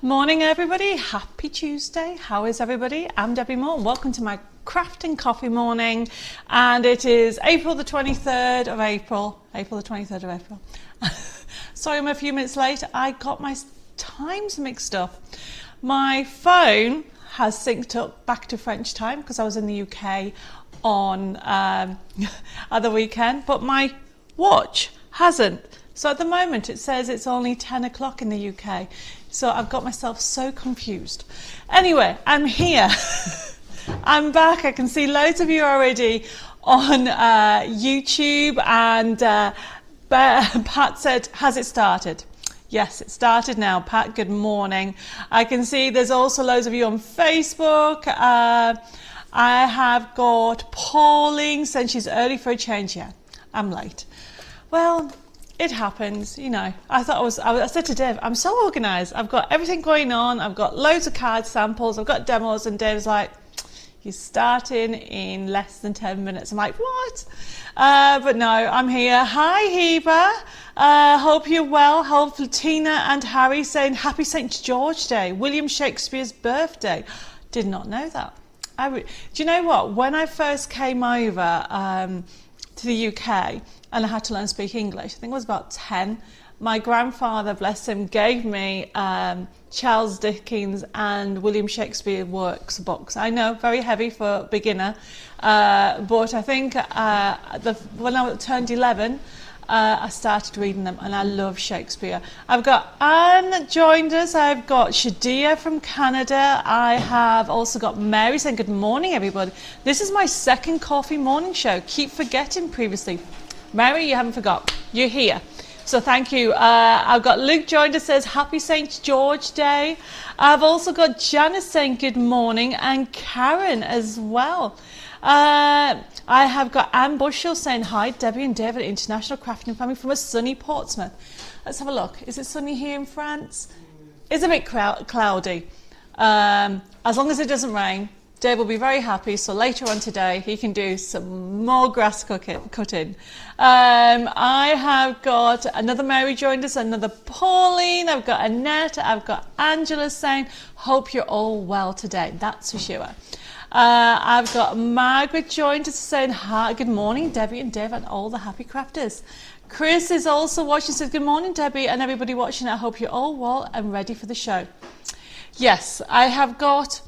Morning everybody, happy Tuesday. How is everybody? I'm Debbie Moore and welcome to my crafting coffee morning, and it is April the 23rd of April. Sorry I'm a few minutes late, I got my times mixed up. My phone has synced up back to French time because I was in the UK on at the weekend, but my watch hasn't. So at the moment it says it's only 10 o'clock in the UK. So I've got myself so confused. Anyway, I'm here. I'm back. I can see loads of you already on YouTube, and Pat said, has it started? Yes, it started now. Pat, good morning. I can see there's also loads of you on Facebook. I have got Pauline saying she's early for a change. Yeah, I'm late. Well, it happens, you know. I said to Dave, I'm so organised. I've got everything going on. I've got loads of card samples. I've got demos, and Dave's like, you're starting in less than 10 minutes. I'm like, what? But no, I'm here. Hi, Heba. Hope you're well. Hope Tina and Harry saying Happy St. George Day, William Shakespeare's birthday. Did not know that. Do you know what? When I first came over to the UK, and I had to learn to speak English, I think I was about 10. My grandfather, bless him, gave me Charles Dickens and William Shakespeare works books. I know, very heavy for a beginner, but I think when I turned 11, I started reading them, and I love Shakespeare. I've got Anne joined us. I've got Shadia from Canada. I have also got Mary saying good morning, everybody. This is my second coffee morning show. Keep forgetting previously. Mary, you haven't forgot. You're here. So thank you. I've got Luke joined us, says Happy St. George Day. I've also got Janice saying good morning, and Karen as well. I have got Anne Bushell saying hi, Debbie and David, International Crafting Family from a sunny Portsmouth. Let's have a look. Is it sunny here in France? It's a bit cloudy. As long as it doesn't rain, Dave will be very happy, so later on today he can do some more grass cutting. I have got another Mary joined us, another Pauline, I've got Annette, I've got Angela saying, hope you're all well today, that's for sure. I've got Margaret joined us saying, hi, good morning Debbie and Dave and all the happy crafters. Chris is also watching, says good morning Debbie and everybody watching, I hope you're all well and ready for the show. Yes, I have got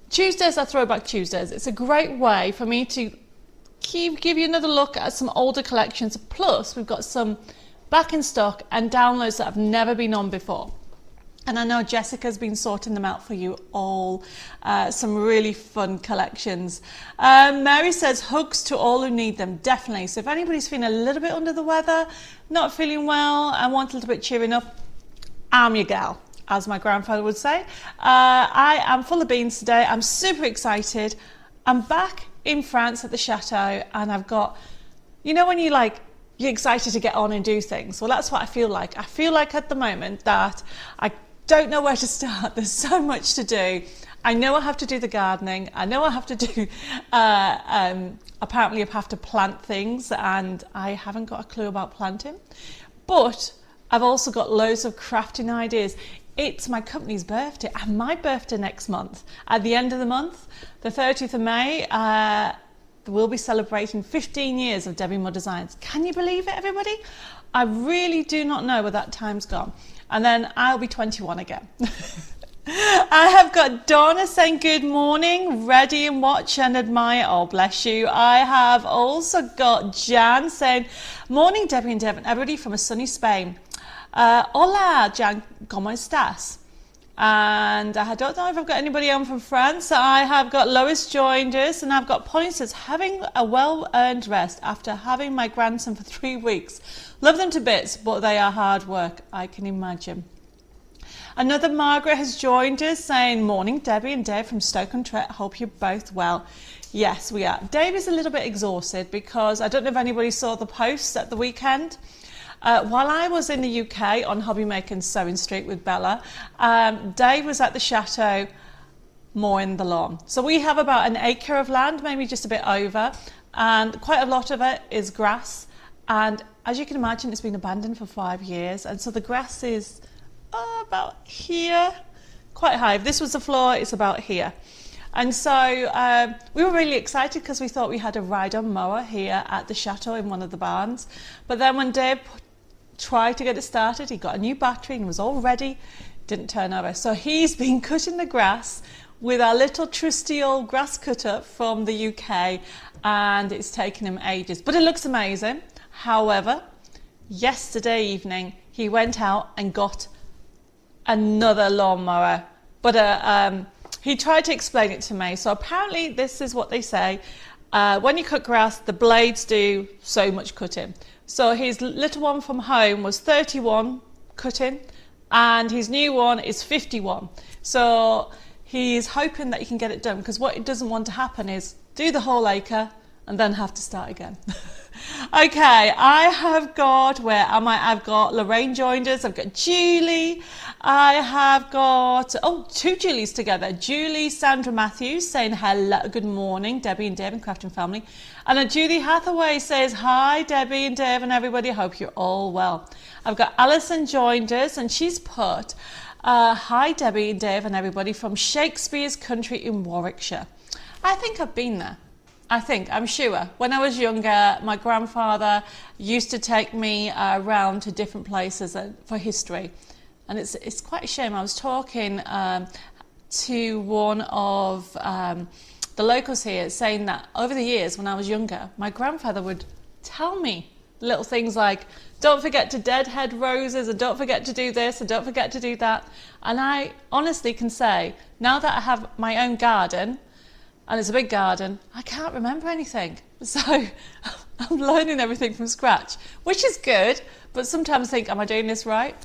Tuesdays are Throwback Tuesdays. It's a great way for me to give you another look at some older collections. Plus, we've got some back in stock and downloads that have never been on before. And I know Jessica's been sorting them out for you all. Some really fun collections. Mary says, hugs to all who need them. Definitely. So if anybody's feeling a little bit under the weather, not feeling well, and want a little bit cheering up, I'm your gal, as my grandfather would say. I am full of beans today. I'm super excited. I'm back in France at the chateau, and I've got, you know when you're excited to get on and do things? Well, that's what I feel like. I feel like at the moment that I don't know where to start. There's so much to do. I know I have to do the gardening. I know I have to do, apparently I have to plant things, and I haven't got a clue about planting. But I've also got loads of crafting ideas. It's my company's birthday and my birthday next month. At the end of the month, the 30th of May, we'll be celebrating 15 years of Debbie Moore Designs. Can you believe it, everybody? I really do not know where that time's gone. And then I'll be 21 again. I have got Donna saying good morning, ready and watch and admire. Oh, bless you. I have also got Jan saying, morning, Debbie and Devon, everybody from a sunny Spain. Hola, Jan, ¿cómo estás? And I don't know if I've got anybody on from France. I have got Lois joined us, and I've got Polly says, having a well-earned rest after having my grandson for 3 weeks. Love them to bits, but they are hard work, I can imagine. Another Margaret has joined us saying, morning, Debbie and Dave from Stoke-on-Trent. Hope you're both well. Yes, we are. Dave is a little bit exhausted because I don't know if anybody saw the posts at the weekend. While I was in the UK on Hobby Making Sewing Street with Bella, Dave was at the chateau mowing the lawn. So we have about an acre of land, maybe just a bit over, and quite a lot of it is grass. And as you can imagine, it's been abandoned for 5 years. And so the grass is about here, quite high. If this was the floor, it's about here. And so we were really excited because we thought we had a ride-on mower here at the chateau in one of the barns. But then when Dave tried to get it started, he got a new battery and was all ready, didn't turn over. So he's been cutting the grass with our little trusty old grass cutter from the UK, and it's taken him ages. But it looks amazing. However, yesterday evening, he went out and got another lawnmower. But he tried to explain it to me. So apparently this is what they say. When you cut grass, the blades do so much cutting. So his little one from home was 31 cutting, and his new one is 51. So he's hoping that he can get it done, because what he doesn't want to happen is do the whole acre and then have to start again. Okay, I have got, where am I? I've got Lorraine joined us, I've got Julie, I have got, two Julies together. Julie Sandra Matthews saying hello, good morning, Debbie and Dave and Crafting family. And Judy Hathaway says, hi Debbie and Dave and everybody, hope you're all well. I've got Alison joined us, and she's put, hi Debbie and Dave and everybody from Shakespeare's Country in Warwickshire. I think I've been there. I'm sure. When I was younger, my grandfather used to take me around to different places for history. And it's quite a shame. I was talking to one of the locals here, saying that over the years when I was younger, my grandfather would tell me little things like, don't forget to deadhead roses, and don't forget to do this, and don't forget to do that. And I honestly can say, now that I have my own garden, and it's a big garden, I can't remember anything. So I'm learning everything from scratch, which is good, but sometimes I think, am I doing this right?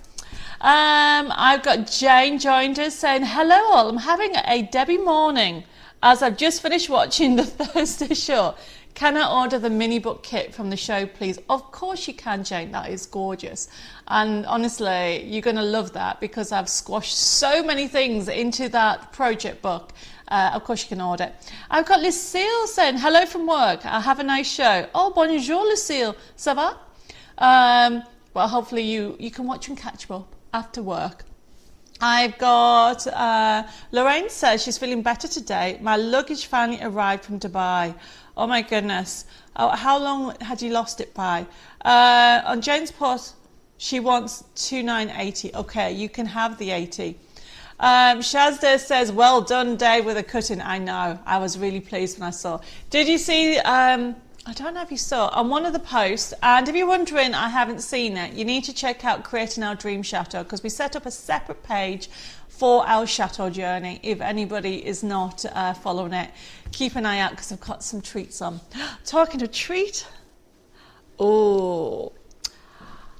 I've got Jane joined us saying, hello all, I'm having a Debbie morning as I've just finished watching the Thursday show. Can I order the mini book kit from the show, please? Of course you can, Jane, that is gorgeous. And honestly, you're going to love that, because I've squashed so many things into that project book. Of course you can order. I've got Lucille saying, hello from work, I have a nice show. Oh, bonjour Lucille, ça va? Well, hopefully you can watch and catch up after work. I've got, Lorraine says she's feeling better today. My luggage finally arrived from Dubai. Oh my goodness. Oh, how long had you lost it by? On Jane's pot, she wants 2980. Okay, you can have the 80. Shazda says, well done, Dave, with the cutting. I know. I was really pleased when I saw. Did you see, I don't know if you saw, on one of the posts, and if you're wondering, I haven't seen it, you need to check out Creating Our Dream Chateau, because we set up a separate page for our chateau journey. If anybody is not following it, keep an eye out, because I've got some treats on. Talking of treat, oh,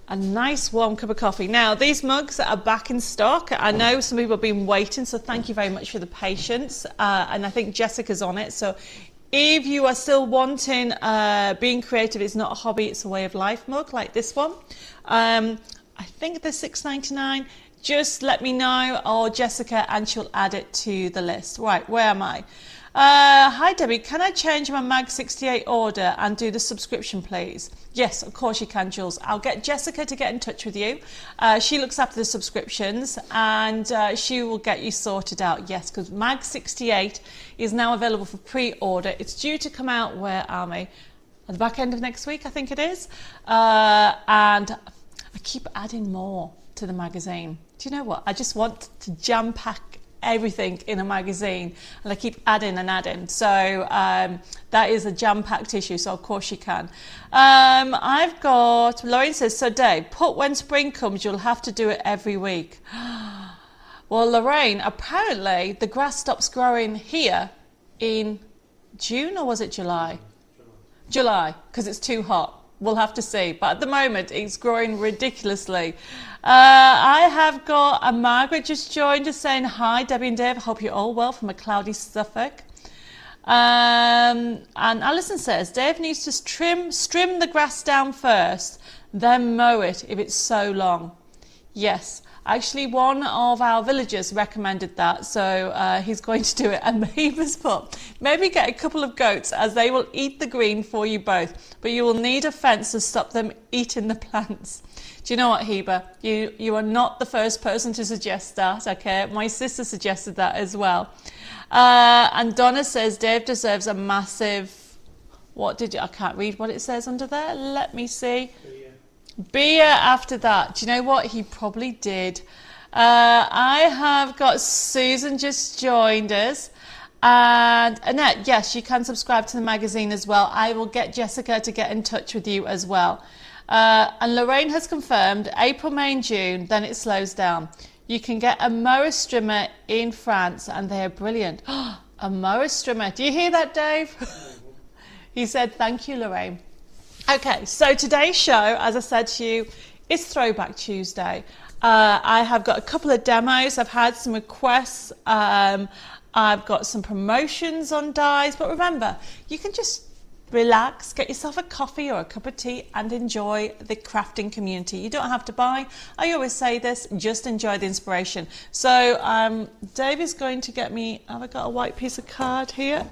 a nice warm cup of coffee. Now, these mugs are back in stock. I know some people have been waiting, so thank you very much for the patience. And I think Jessica's on it. So if you are still wanting, being creative is not a hobby, it's a way of life mug like this one. I think they're $6.99. Just let me know, or Jessica, and she'll add it to the list. Right, where am I? Hi Debbie, can I change my Mag 68 order and do the subscription, please? Yes, of course you can, Jules. I'll get Jessica to get in touch with you. She looks after the subscriptions, and she will get you sorted out. Yes, because Mag 68 is now available for pre-order. It's due to come out, where are we? At the back end of next week, I think it is. And I keep adding more to the magazine. Do you know what? I just want to jam pack everything in a magazine, and I keep adding and adding. So that is a jam-packed issue, so of course you can. I've got, Lauren says, so Dave, put when spring comes, you'll have to do it every week. Well, Lorraine, apparently the grass stops growing here in June, or was it July? July, because it's too hot. We'll have to see, but at the moment it's growing ridiculously. I have got a Margaret just joined us saying, hi Debbie and Dave, I hope you're all well from a cloudy Suffolk. And Alison says, Dave needs to trim the grass down first, then mow it if it's so long. Yes, Actually, one of our villagers recommended that, so he's going to do it. And Heber's put, maybe get a couple of goats as they will eat the green for you both, but you will need a fence to stop them eating the plants. Do you know what, Heber? You are not the first person to suggest that, okay? My sister suggested that as well. And Donna says, Dave deserves a massive... I can't read what it says under there. Let me see. Beer after that. Do you know what? He probably did. I have got Susan just joined us. And Annette, yes, you can subscribe to the magazine as well. I will get Jessica to get in touch with you as well. And Lorraine has confirmed April, May and June, then it slows down. You can get a mower strimmer in France and they are brilliant. A mower strimmer. Do you hear that, Dave? He said, thank you, Lorraine. Okay, so today's show, as I said to you, is Throwback Tuesday. I have got a couple of demos. I've had some requests. I've got some promotions on dyes. But remember, you can just relax, get yourself a coffee or a cup of tea and enjoy the crafting community. You don't have to buy. I always say this, just enjoy the inspiration. So Dave is going to get me, have I got a white piece of card here?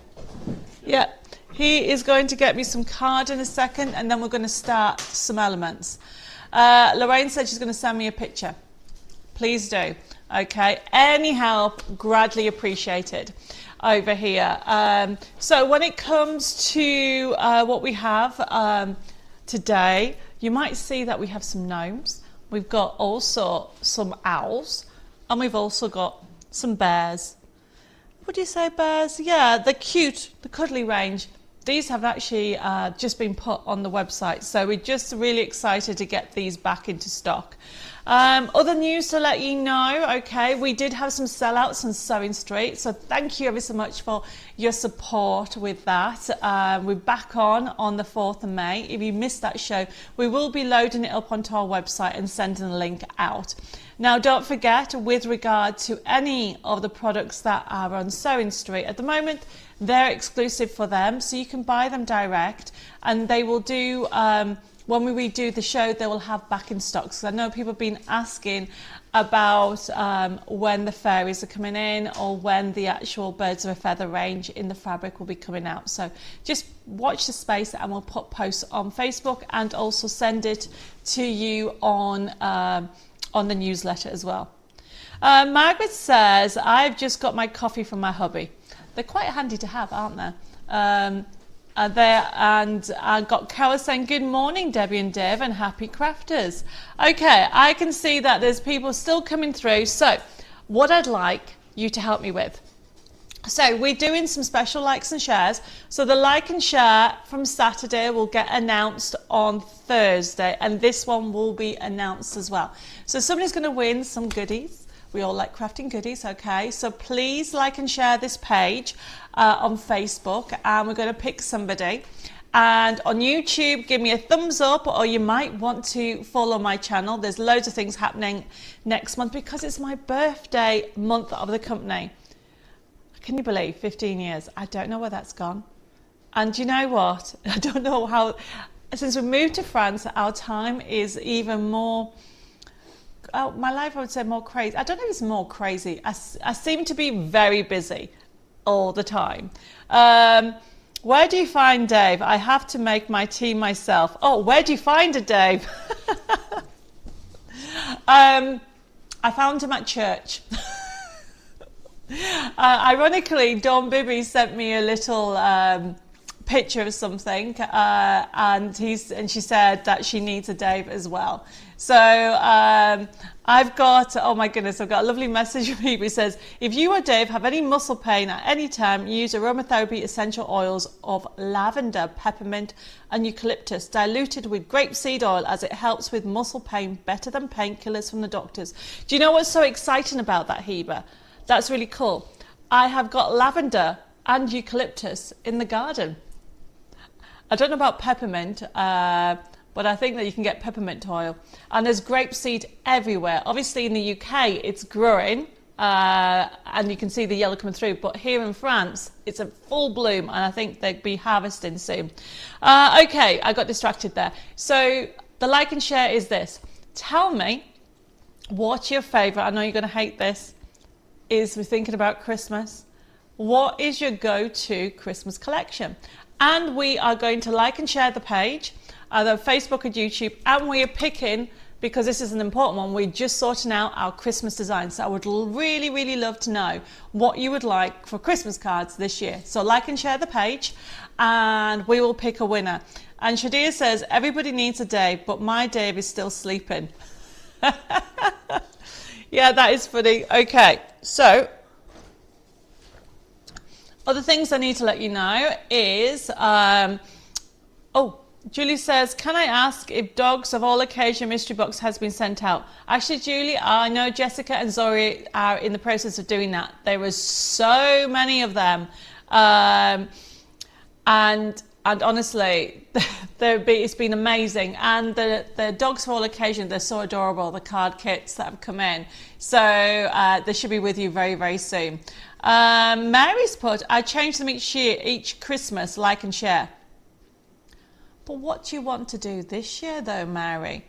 Yeah. He is going to get me some card in a second and then we're going to start some elements. Lorraine said she's going to send me a picture. Please do. Okay. Any help, gladly appreciated over here. So when it comes to what we have today, you might see that we have some gnomes. We've got also some owls and we've also got some bears. Would you say bears? Yeah, they're cute, the Cuddly range. These have actually just been put on the website, so we're just really excited to get these back into stock. Other news to let you know, okay, we did have some sellouts on Sewing Street, so thank you ever so much for your support with that. We're back on the 4th of May. If you missed that show, we will be loading it up onto our website and sending a link out. Now, don't forget, with regard to any of the products that are on Sewing Street at the moment, they're exclusive for them, so you can buy them direct, and they will do, when we redo the show, they will have back in stock. So I know people have been asking about when the fairies are coming in or when the actual Birds of a Feather range in the fabric will be coming out. So just watch the space and we'll put posts on Facebook and also send it to you on the newsletter as well. Margaret says, I've just got my coffee from my hubby. They're quite handy to have, aren't they? And I got Carol saying, good morning, Debbie and Dave, and happy crafters. Okay, I can see that there's people still coming through. So what I'd like you to help me with. So we're doing some special likes and shares. So the like and share from Saturday will get announced on Thursday, and this one will be announced as well. So somebody's going to win some goodies. We all like crafting goodies, okay? So please like and share this page on Facebook, and we're going to pick somebody. And on YouTube, give me a thumbs up, or you might want to follow my channel. There's loads of things happening next month because it's my birthday month of the company. Can you believe 15 years? I don't know where that's gone. And you know what? I don't know how, since we moved to France, our time is even more, my life, I would say more crazy. I don't know if it's more crazy. I seem to be very busy all the time. Where do you find Dave? I have to make my tea myself. Oh, where do you find it, Dave? I found him at church. Ironically, Dawn Bibby sent me a little picture of something, and she said that she needs a Dave as well. So I've got, oh my goodness, I've got a lovely message from people who says, if you or Dave have any muscle pain at any time, use aromatherapy essential oils of lavender, peppermint and eucalyptus diluted with grapeseed oil, as it helps with muscle pain better than painkillers from the doctors. Do you know what's so exciting about that, Heber? That's really cool. I have got lavender and eucalyptus in the garden. I don't know about peppermint, but I think that you can get peppermint oil. And there's grapeseed everywhere. Obviously in the UK it's growing, and you can see the yellow coming through, but here in France it's a full bloom, and I think they'll be harvesting soon. Okay, I got distracted there. So the like and share is this. Tell me What's your favourite? I know you're going to hate this. Is we're thinking about Christmas. What is your go-to Christmas collection? And we are going to like and share the page, either Facebook or YouTube, and we are picking, because this is an important one, we're just sorting out our Christmas design. So I would really, really love to know what you would like for Christmas cards this year. So like and share the page, and we will pick a winner. And Shadia says, everybody needs a Dave, but my Dave is still sleeping. Yeah, that is funny. Okay, so other things I need to let you know is, Julie says, can I ask if Dogs of All Occasion mystery box has been sent out? Actually, Julie, I know Jessica and Zori are in the process of doing that. There was so many of them. And honestly, it's been amazing. And the Dogs of All Occasion, they're so adorable, the card kits that have come in. So they should be with you very, very soon. Mary's put, I change them each year, each Christmas, like and share. But what do you want to do this year though, Mary?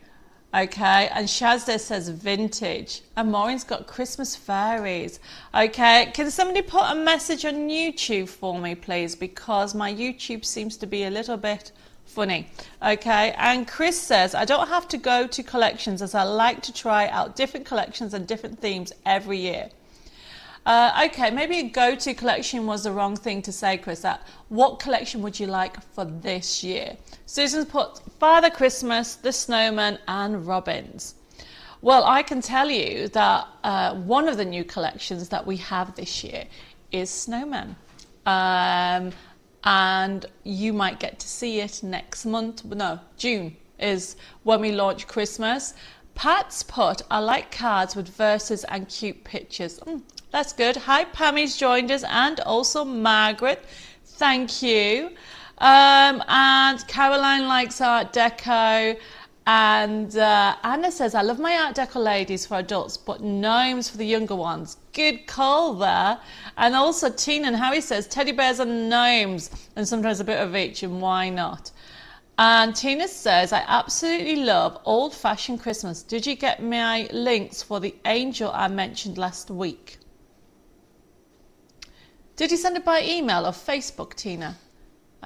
Okay, and Shazda says vintage. And Maureen's got Christmas fairies. Okay, can somebody put a message on YouTube for me, please? Because my YouTube seems to be a little bit funny. Okay, and Chris says, I don't have to go to collections as I like to try out different collections and different themes every year. Okay, maybe a go-to collection was the wrong thing to say, Chris. What collection would you like for this year? Susan's put Father Christmas, the Snowman and Robins. Well, I can tell you that one of the new collections that we have this year is Snowman. And you might get to see it next month. No, June is when we launch Christmas. Pat's put, I like cards with verses and cute pictures. That's good. Hi, Pammy's joined us, and also Margaret. Thank you. And Caroline likes Art Deco. And Anna says, I love my Art Deco ladies for adults, but gnomes for the younger ones. Good call there. And also Tina and Harry says, teddy bears and gnomes, and sometimes a bit of each, and why not? And Tina says, I absolutely love old-fashioned Christmas. Did you get my links for the angel I mentioned last week? Did you send it by email or Facebook, Tina?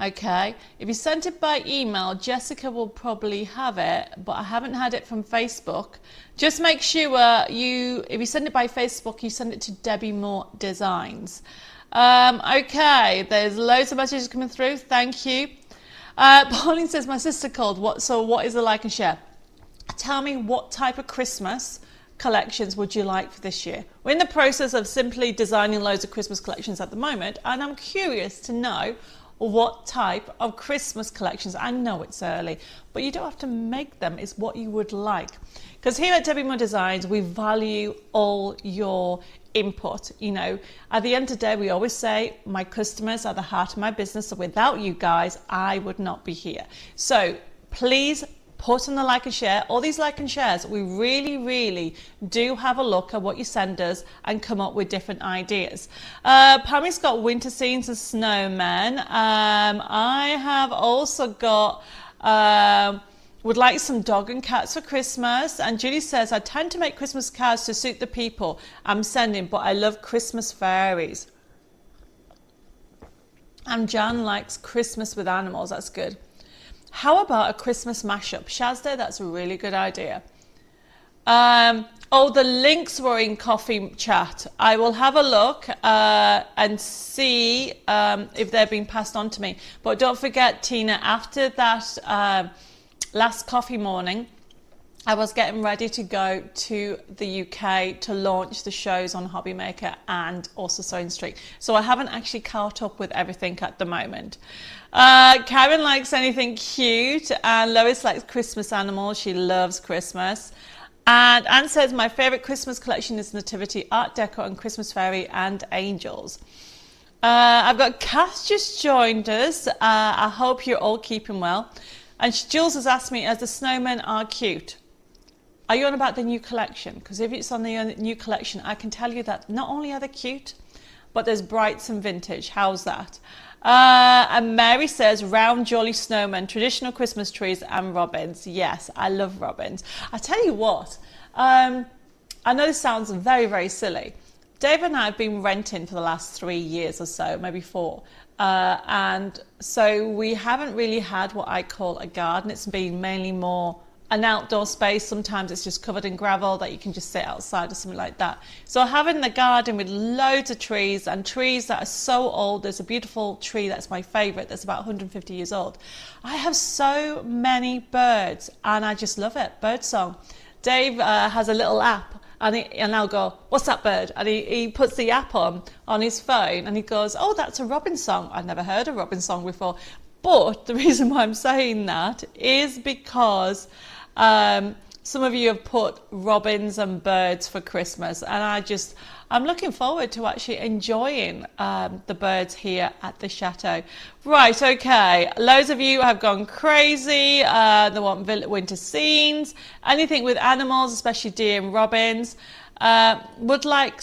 Okay, if you sent it by email, Jessica will probably have it, but I haven't had it from Facebook. Just make sure if you send it by Facebook, you send it to Debbi Moore Designs. Okay, there's loads of messages coming through. Thank you. Pauline says, my sister called. What is a like and share? Tell me what type of Christmas collections would you like for this year? We're in the process of simply designing loads of Christmas collections at the moment, and I'm curious to know what type of Christmas collections. I know it's early, but you don't have to make them. It's what you would like. Because here at Debbi Moore Designs, we value all your input. You know, at the end of the day, we always say my customers are the heart of my business, so without you guys I would not be here. So please put on the like and share. All these like and shares, we really do have a look at what you send us and come up with different ideas. Pammy's got winter scenes and snowmen. I have also got would like some dog and cats for Christmas. And Julie says, I tend to make Christmas cards to suit the people I'm sending, but I love Christmas fairies. And Jan likes Christmas with animals. That's good. How about a Christmas mashup? Shazda, that's a really good idea. The links were in coffee chat. I will have a look and see if they've been passed on to me. But don't forget, Tina, after that last coffee morning, I was getting ready to go to the UK to launch the shows on Hobby Maker and also Sewing Street. So I haven't actually caught up with everything at the moment. Karen likes anything cute, and Lois likes Christmas animals. She loves Christmas. And Anne says, my favourite Christmas collection is Nativity, Art Deco and Christmas Fairy and Angels. I've got Cass just joined us. I hope you're all keeping well. And Jules has asked me, as the snowmen are cute. Are you on about the new collection? Because if it's on the new collection, I can tell you that not only are they cute, but there's brights and vintage. How's that? And Mary says, round jolly snowmen, traditional Christmas trees and robins. Yes, I love robins. I tell you what, I know this sounds very, very silly. Dave and I have been renting for the last 3 years or so, maybe 4. And so we haven't really had what I call a garden. It's been mainly more an outdoor space. Sometimes it's just covered in gravel that you can just sit outside or something like that. So having the garden with loads of trees and trees that are so old, there's a beautiful tree that's my favorite that's about 150 years old. I have so many birds and I just love it. Birdsong. Dave has a little app and I'll go, what's that bird? And he puts the app on his phone and he goes, oh, that's a robin song. I've never heard a robin song before. But the reason why I'm saying that is because some of you have put robins and birds for Christmas, and I'm looking forward to actually enjoying the birds here at the chateau. Right, okay, loads of you have gone crazy. They want winter scenes, anything with animals, especially deer and robins. Would like,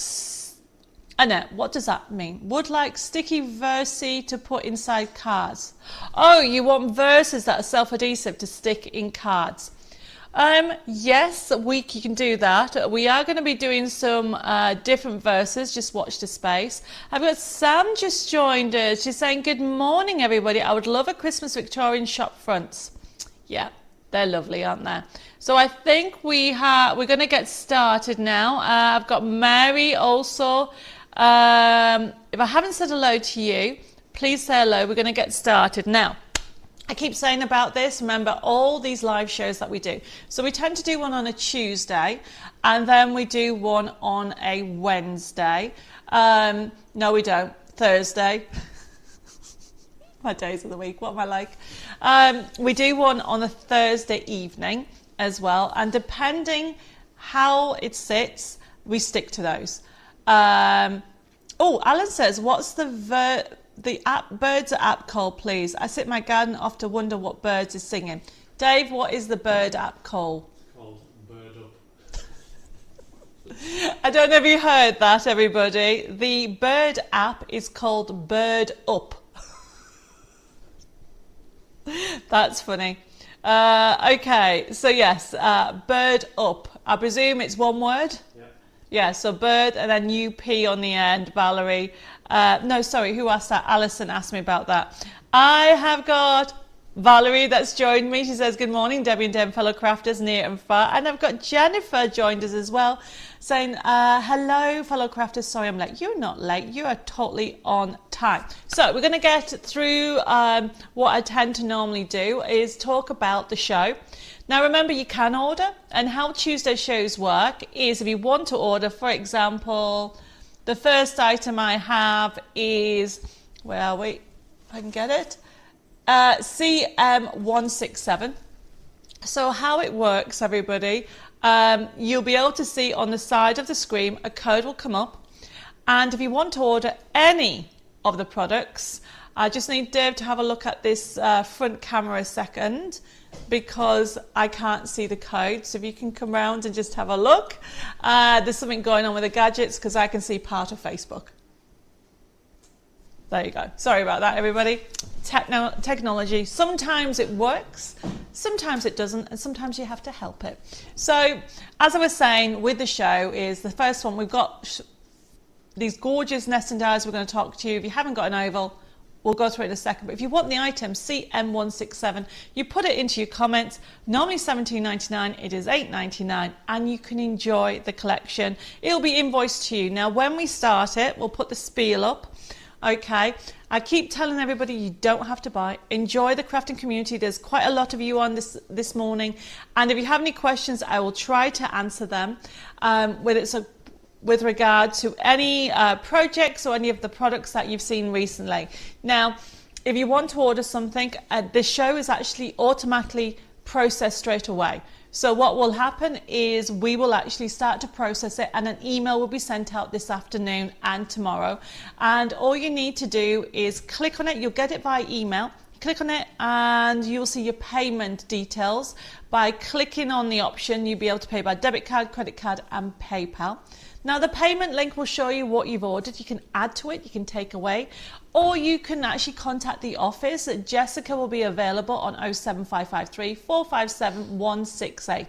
Annette, what does that mean? Would like sticky versi to put inside cards. Oh, you want verses that are self-adhesive to stick in cards. Yes, you can do that. We are going to be doing some different verses. Just watch the space. I've got Sam just joined us. She's saying, good morning, everybody. I would love a Christmas Victorian shop fronts. Yeah, they're lovely, aren't they? So I think we're going to get started now. I've got Mary also. If I haven't said hello to you, please say hello. We're going to get started now. I keep saying about this, remember all these live shows that we do. So we tend to do one on a Tuesday and then we do one on a Wednesday. No, we don't. Thursday. My days of the week, what am I like? We do one on a Thursday evening as well. And depending how it sits, we stick to those. Oh, Alan says, what's the birds app called, please? I sit in my garden often wonder what birds is singing. Dave, what is the bird app called? It's called Bird Up. I don't know if you heard that, everybody. The bird app is called Bird Up. That's funny. Okay, so yes, Bird Up. I presume it's one word? Yeah. Yeah, so bird and then UP on the end, Valerie. No, sorry, who asked that? Alison asked me about that. I have got Valerie that's joined me. She says, good morning, Debbie and Deb, fellow crafters near and far. And I've got Jennifer joined us as well, saying, hello, fellow crafters. Sorry, I'm late. You're not late. You are totally on time. So we're going to get through what I tend to normally do is talk about the show. Now, remember, you can order, and how Tuesday shows work is if you want to order, for example, the first item I have is, where are we? If I can get it. CM167. So how it works, everybody, you'll be able to see on the side of the screen, a code will come up. And if you want to order any of the products, I just need Dave to have a look at this front camera a second, because I can't see the code. So if you can come round and just have a look. There's something going on with the gadgets because I can see part of Facebook. There you go. Sorry about that, everybody. Technology. Sometimes it works, sometimes it doesn't, and sometimes you have to help it. So as I was saying with the show is the first one, we've got these gorgeous nesting dials we're going to talk to you. If you haven't got an oval, we'll go through it in a second. But if you want the item CM167, you put it into your comments. Normally $17.99, it is $8.99, and you can enjoy the collection. It'll be invoiced to you. Now, when we start it, we'll put the spiel up. Okay, I keep telling everybody you don't have to buy. Enjoy the crafting community. There's quite a lot of you on this morning, and if you have any questions, I will try to answer them. With regard to any projects or any of the products that you've seen recently. Now, if you want to order something, the show is actually automatically processed straight away. So what will happen is we will actually start to process it, and an email will be sent out this afternoon and tomorrow. And all you need to do is click on it. You'll get it by email. Click on it and you'll see your payment details. By clicking on the option, you'll be able to pay by debit card, credit card and PayPal. Now the payment link will show you what you've ordered. You can add to it, you can take away, or you can actually contact the office. Jessica will be available on 07553 457 168.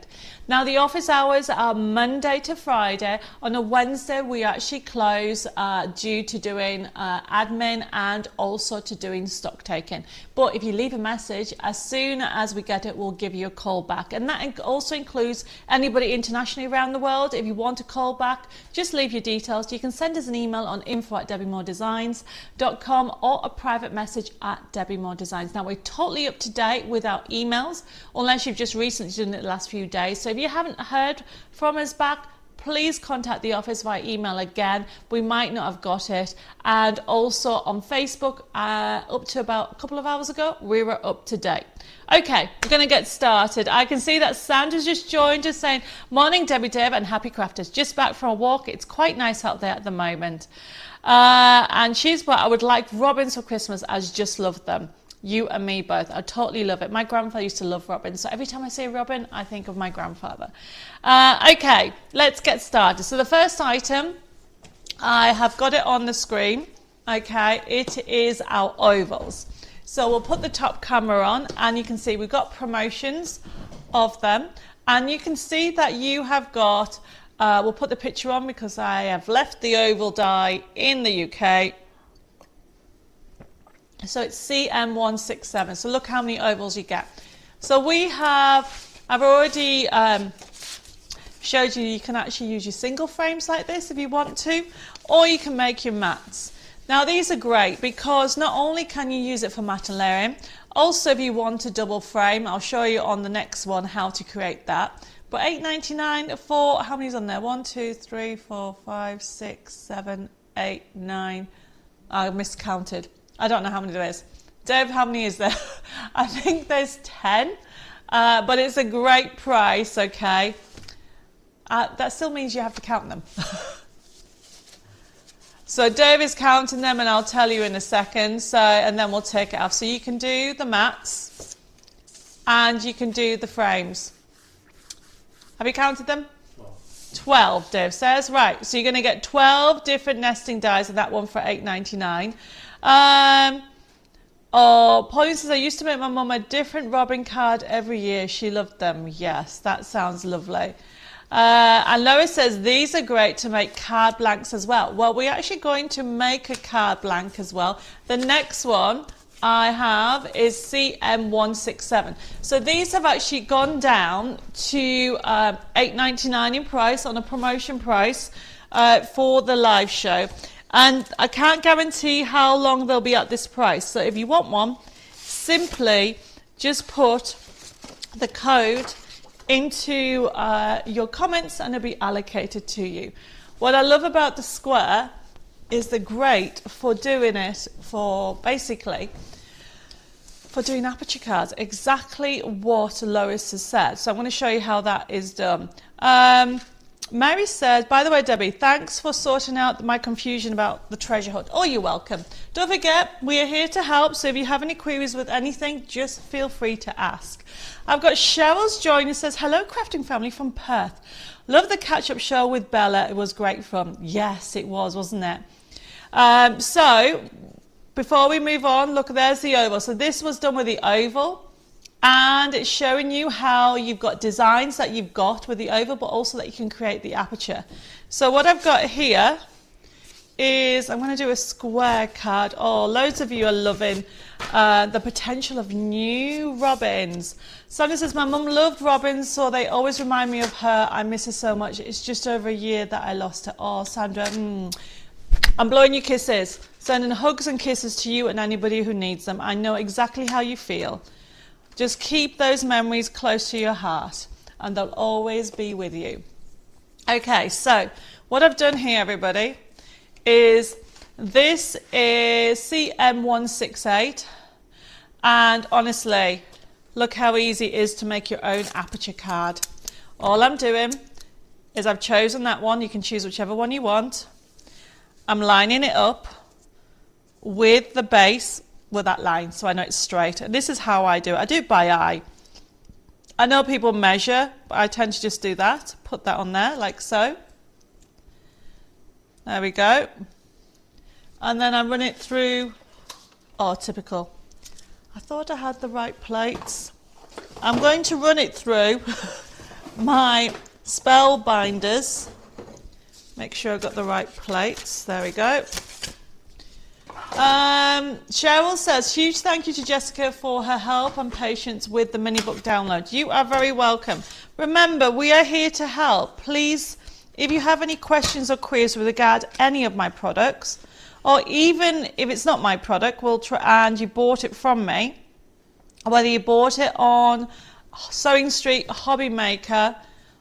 Now the office hours are Monday to Friday. On a Wednesday we actually close due to doing admin and also to doing stock taking. But if you leave a message, as soon as we get it, we'll give you a call back. And that also includes anybody internationally around the world. If you want to call back, just leave your details. You can send us an email on info@debbimoredesigns.com or a private message at Debbi More Designs. Now we're totally up to date with our emails, unless you've just recently done it the last few days. So if you haven't heard from us back, please contact the office via email again. We might not have got it. And also on Facebook, up to about a couple of hours ago, we were up to date. Okay, we're going to get started. I can see that Sandra's just joined us saying, morning Debbie Dave and happy crafters. Just back from a walk. It's quite nice out there at the moment. And she's put, I would like robins for Christmas. I just love them. You and me both. I totally love it. My grandfather used to love robins. So every time I say robin, I think of my grandfather. Okay, let's get started. So the first item, I have got it on the screen. Okay, it is our ovals. So we'll put the top camera on and you can see we've got promotions of them. And you can see that you have got, we'll put the picture on because I have left the oval die in the UK. So it's CM167. So look how many ovals you get. So we have, I've already showed you, you can actually use your single frames like this if you want to, or you can make your mats. Now these are great because not only can you use it for mat and layering, also if you want a double frame, I'll show you on the next one how to create that. But $8.99 for, how many's on there? 1, 2, 3, 4, 5, 6, 7, 8, 9. I miscounted. I don't know how many there is. Dave, how many is there? I think there's 10, but it's a great price, okay? That still means you have to count them. So Dave is counting them and I'll tell you in a second, so, and then we'll take it off. So you can do the mats and you can do the frames. Have you counted them? 12, Dave says. Right, so you're going to get 12 different nesting dies and that one for $8.99. Pauline says, I used to make my mum a different robin card every year. She loved them. Yes, that sounds lovely. And Lois says, these are great to make card blanks as well. Well, we're actually going to make a card blank as well. The next one I have is CM167. So these have actually gone down to $8.99 in price on a promotion price for the live show. And I can't guarantee how long they'll be at this price. So if you want one, simply just put the code into your comments and it'll be allocated to you. What I love about the square is they're great for doing it for basically for doing aperture cards, exactly what Lois has said. So I'm going to show you how that is done. Mary says, by the way, Debbie, thanks for sorting out my confusion about the treasure hunt. Oh, you're welcome. Don't forget, we are here to help. So if you have any queries with anything, just feel free to ask. I've got Cheryl's joining and says, hello, crafting family from Perth. Love the catch-up show with Bella. It was great fun. Yes, it was, wasn't it? So before we move on, look, there's the oval. So this was done with the oval. And it's showing you how you've got designs that you've got with the oval, but also that you can create the aperture. So what I've got here is, I'm going to do a square card. Oh, loads of you are loving the potential of new robins. Sonia says, my mum loved robins, so they always remind me of her. I miss her so much. It's just over a year that I lost her. Oh, Sandra, I'm blowing you kisses. Sending hugs and kisses to you and anybody who needs them. I know exactly how you feel. Just keep those memories close to your heart and they'll always be with you. Okay, so what I've done here, everybody, is this is CM168. And honestly, look how easy it is to make your own aperture card. All I'm doing is I've chosen that one. You can choose whichever one you want. I'm lining it up with the base with that line so I know it's straight. And this is how I do it. I do it by eye. I know people measure, but I tend to just do that. Put that on there like so. There we go. And then I run it through Oh, typical. I thought I had the right plates. I'm going to run it through my spell binders. Make sure I've got the right plates. There we go. Cheryl says, huge thank you to Jessica for her help and patience with the mini book download. You are very welcome. Remember, we are here to help. Please, if you have any questions or queries with regard to any of my products, or even if it's not my product, and you bought it from me, whether you bought it on Sewing Street, Hobby Maker,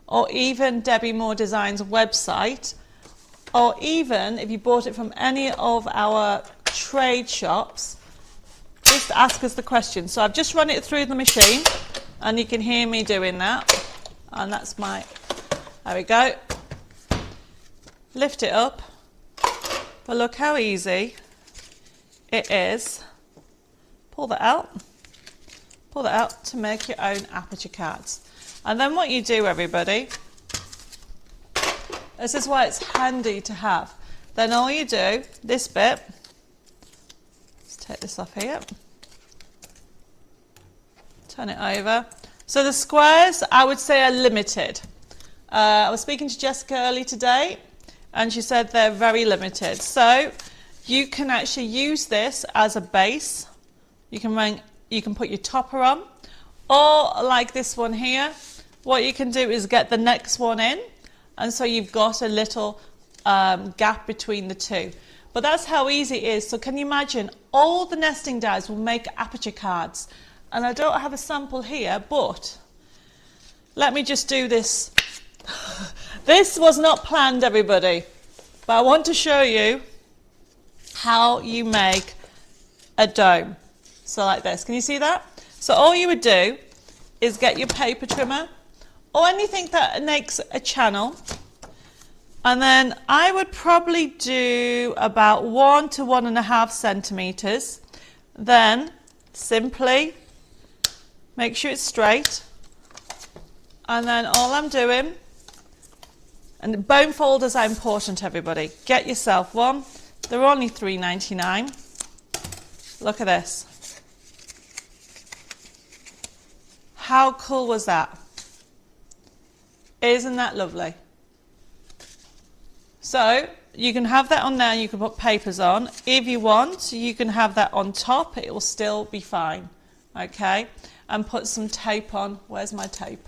or even Debbi Moore Designs website, or even if you bought it from any of our trade shops, just ask us the question. So I've just run it through the machine, and you can hear me doing that. And that's there we go. Lift it up. But look how easy it is. Pull that out. Pull that out to make your own aperture cards. And then what you do, everybody, this is why it's handy to have. Then all you do, this bit, let's take this off here, turn it over. So the squares, I would say, are limited. I was speaking to Jessica early today, and she said they're very limited. So you can actually use this as a base. You can put your topper on, or like this one here, what you can do is get the next one in, and so you've got a little gap between the two. But that's how easy it is. So can you imagine, all the nesting dies will make aperture cards. And I don't have a sample here, but let me just do this. This was not planned, everybody, but I want to show you how you make a dome. So like this, can you see that? So all you would do is get your paper trimmer or anything that makes a channel, and then I would probably do about 1 to 1.5 centimeters. Then simply make sure it's straight, and then all I'm doing, and the bone folders are important, everybody. Get yourself one. They're only $3.99. Look at this. How cool was that? Isn't that lovely? So you can have that on there, you can put papers on. If you want, you can have that on top, it will still be fine. Okay? And put some tape on. Where's my tape?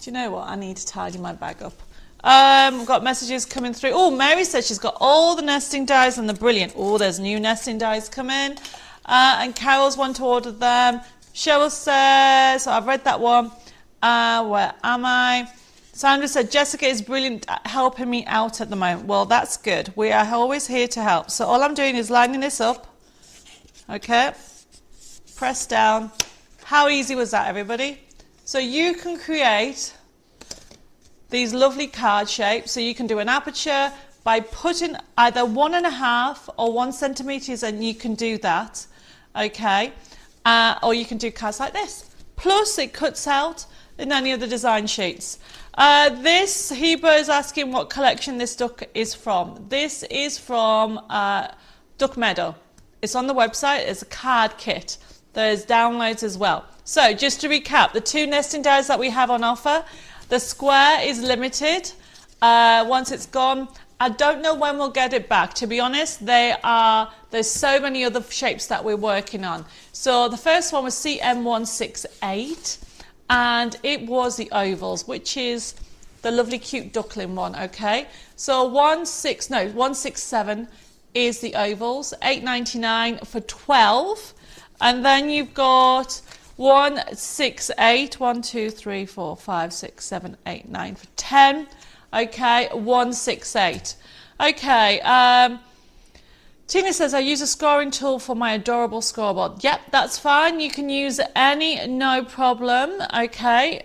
Do you know what? I need to tidy my bag up. We've got messages coming through. Oh, Mary says she's got all the nesting dies and they're brilliant. Oh, there's new nesting dies coming. And Carol's want to order them. Cheryl says, so I've read that one. Where am I? Sandra said, Jessica is brilliant at helping me out at the moment. Well, that's good. We are always here to help. So all I'm doing is lining this up. Okay. Press down. How easy was that, everybody? So you can create these lovely card shapes. So you can do an aperture by putting either 1.5 or 1 centimeters, and you can do that. Okay. Or you can do cards like this. Plus it cuts out in any of the design sheets. This, Heber is asking what collection this duck is from. This is from Duck Meadow. It's on the website. It's a card kit. There's downloads as well. So just to recap, the 2 nesting dies that we have on offer, the square is limited. Once it's gone, I don't know when we'll get it back. To be honest, there's so many other shapes that we're working on. So the first one was CM168, and it was the ovals, which is the lovely cute duckling one, okay? So 167 is the ovals, $8.99 for 12. And then you've got 168, 1, 2, 3, 4, 5, 6, 7, 8, 9 for 10. Okay, 168. Okay, Tina says, I use a scoring tool for my adorable scoreboard. Yep, that's fine. You can use any, no problem. Okay.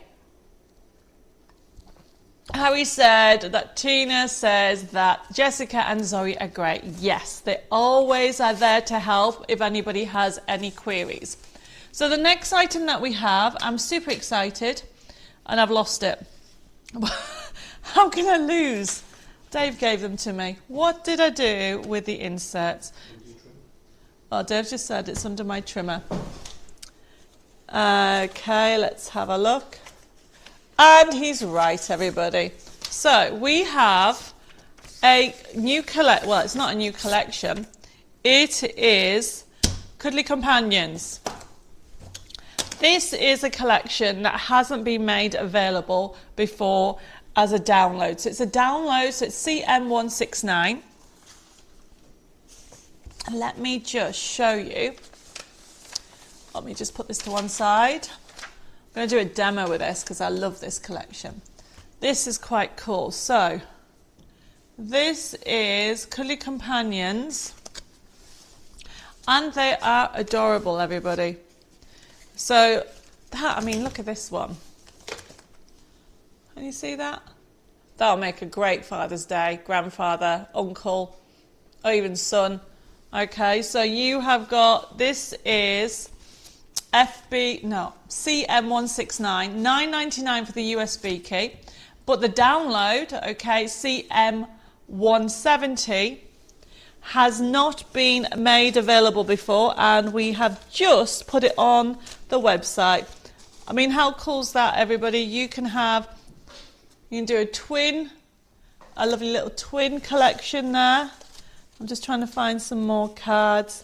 Harry said that Tina says that Jessica and Zoe are great. Yes, they always are there to help if anybody has any queries. So the next item that we have, I'm super excited, and I've lost it. How can I lose? Dave gave them to me. What did I do with the inserts? Oh, Dev just said it's under my trimmer. Okay, let's have a look. And he's right, everybody. So we have a new well, it's not a new collection. It is Cuddly Companions. This is a collection that hasn't been made available before as a download. So it's a download, so it's CM169. Let me just show you. Let me just put this to one side. I'm going to do a demo with this because I love this collection. This is quite cool. So this is Cuddly Companions, and they are adorable, everybody. So that, I mean, look at this one. Can you see that? That'll make a great Father's Day, grandfather, uncle, or even son. Okay, so you have got, this is CM169, $9.99 for the USB key. But the download, okay, CM170, has not been made available before, and we have just put it on the website. I mean, how cool is that, everybody? You can do a twin, a lovely little twin collection there. I'm just trying to find some more cards.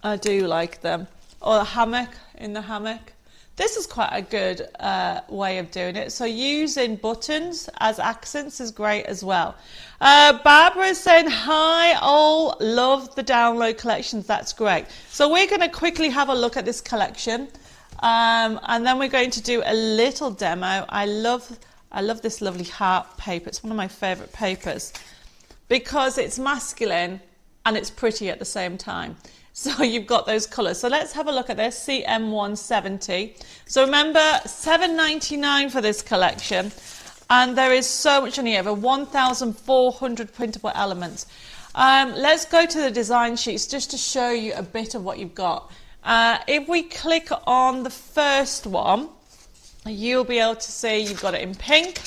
I do like them. Or a hammock, in the hammock. This is quite a good way of doing it. So using buttons as accents is great as well. Barbara is saying, hi all, love the download collections. That's great. So we're going to quickly have a look at this collection. And then we're going to do a little demo. I love this lovely heart paper. It's one of my favourite papers because it's masculine and it's pretty at the same time. So you've got those colours. So let's have a look at this, CM170. So remember, $7.99 for this collection. And there is so much on here, over 1,400 printable elements. Let's go to the design sheets just to show you a bit of what you've got. If we click on the first one, you'll be able to see you've got it in pink,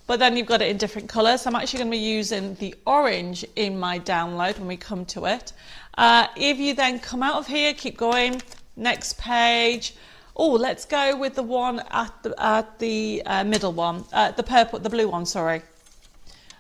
but then you've got it in different colours. I'm actually going to be using the orange in my download when we come to it. If you then come out of here, keep going, next page. Oh, let's go with the one at the middle one, the blue one, sorry.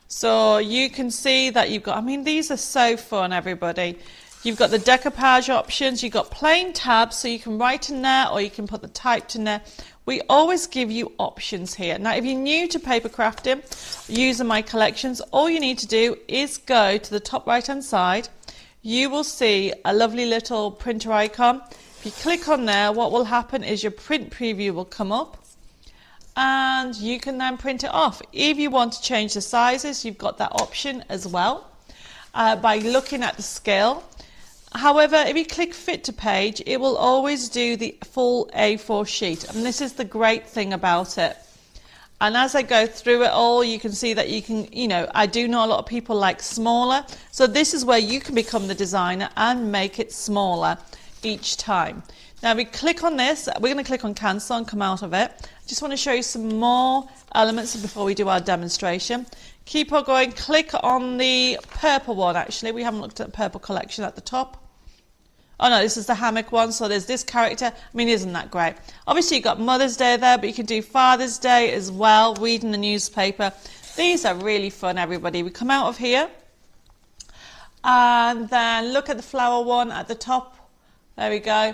So you can see that you've got, I mean, these are so fun, everybody. You've got the decoupage options, you've got plain tabs, so you can write in there or you can put the typed in there. We always give you options here. Now, if you're new to paper crafting, using my collections, all you need to do is go to the top right-hand side. You will see a lovely little printer icon. If you click on there, what will happen is your print preview will come up and you can then print it off. If you want to change the sizes, you've got that option as well by looking at the scale. However, if you click fit to page, it will always do the full A4 sheet. And this is the great thing about it. And as I go through it all, you can see that you can, I do know a lot of people like smaller. So this is where you can become the designer and make it smaller each time. Now we click on this, we're going to click on cancel and come out of it. I just want to show you some more elements before we do our demonstration. Keep on going, click on the purple one actually. We haven't looked at the purple collection at the top. Oh no, this is the hammock one, so there's this character. I mean, isn't that great? Obviously you've got Mother's Day there, but you can do Father's Day as well, reading the newspaper. These are really fun, everybody. We come out of here, and then look at the flower one at the top. There we go.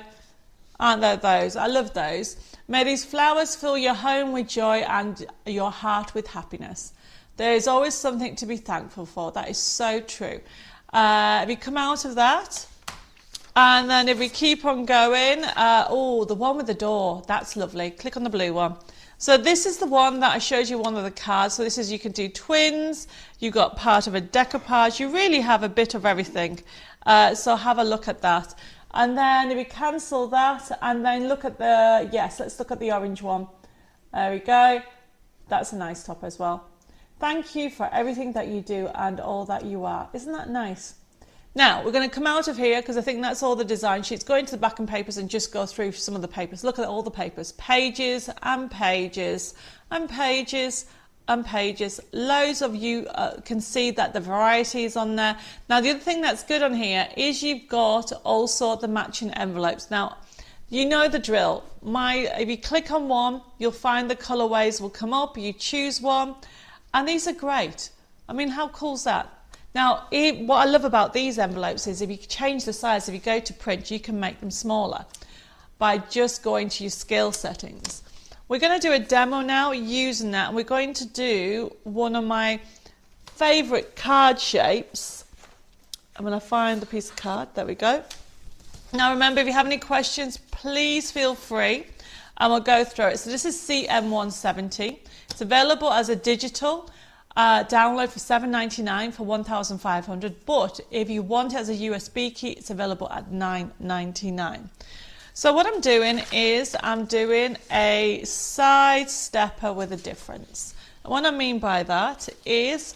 Aren't there those? I love those. May these flowers fill your home with joy and your heart with happiness. There is always something to be thankful for. That is so true. If you come out of that, and then if we keep on going, oh, the one with the door, that's lovely. Click on the blue one. So this is the one that I showed you one of the cards. So this is, you can do twins, you've got part of a decoupage, you really have a bit of everything. So have a look at that. And then if we cancel that and then look at the, yes, let's look at the orange one. There we go. That's a nice top as well. Thank you for everything that you do and all that you are. Isn't that nice? Now, we're going to come out of here because I think that's all the design sheets. Go into the back and papers and just go through some of the papers. Look at all the papers. Pages and pages and pages and pages. Loads of you can see that the variety is on there. Now the other thing that's good on here is you've got also the matching envelopes. Now you know the drill. If you click on one, you'll find the colorways will come up. You choose one, and these are great. I mean, how cool is that? Now, what I love about these envelopes is if you change the size, if you go to print, you can make them smaller by just going to your scale settings. We're going to do a demo now using that, and we're going to do one of my favorite card shapes. I'm going to find the piece of card. There we go. Now remember, if you have any questions, please feel free and we'll go through it. So this is CM170. It's available as a digital download for $7.99 for 1,500, but if you want it as a USB key, it's available at $9.99. So what I'm doing is I'm doing a side stepper with a difference. And what I mean by that is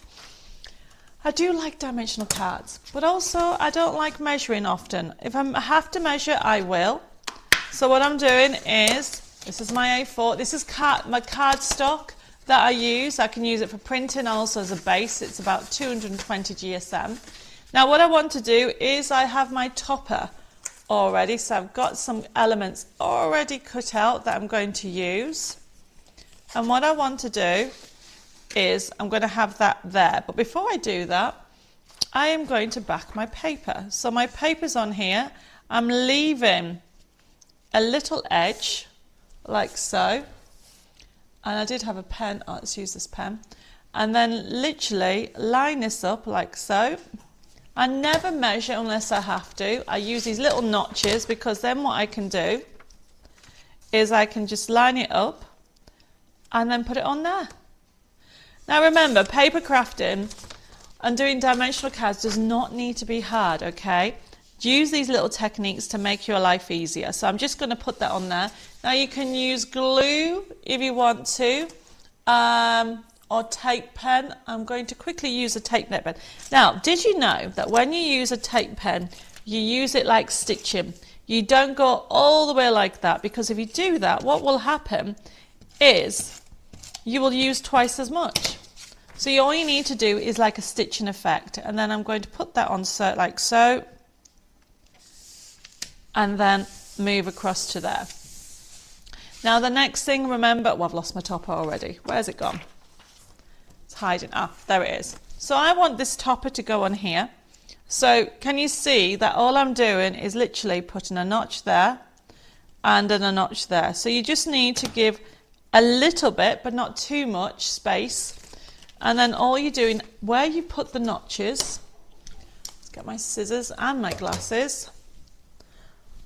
I do like dimensional cards, but also I don't like measuring often. If I have to measure, I will. So what I'm doing is, this is my A4, this is my card stock that I use. I can use it for printing also as a base. It's about 220 GSM. Now what I want to do is I have my topper already, so I've got some elements already cut out that I'm going to use. And what I want to do is I'm going to have that there. But before I do that, I am going to back my paper. So my paper's on here. I'm leaving a little edge like so. And I did have a pen. Oh, let's use this pen. And then literally line this up like so. I never measure unless I have to. I use these little notches because then what I can do is I can just line it up and then put it on there. Now remember, paper crafting and doing dimensional cards does not need to be hard, okay? Use these little techniques to make your life easier. So I'm just going to put that on there. Now you can use glue if you want to, or tape pen. I'm going to quickly use a tape pen. Now, did you know that when you use a tape pen, you use it like stitching? You don't go all the way like that, because if you do that, what will happen is you will use twice as much. So all you need to do is like a stitching effect. And then I'm going to put that on so, like so, and then move across to there. Now the next thing, remember, well, I've lost my topper already. Where's it gone? It's hiding. Ah, there it is. So I want this topper to go on here. So can you see that all I'm doing is literally putting a notch there and then a notch there. So you just need to give a little bit, but not too much space. And then all you're doing, where you put the notches, let's get my scissors and my glasses.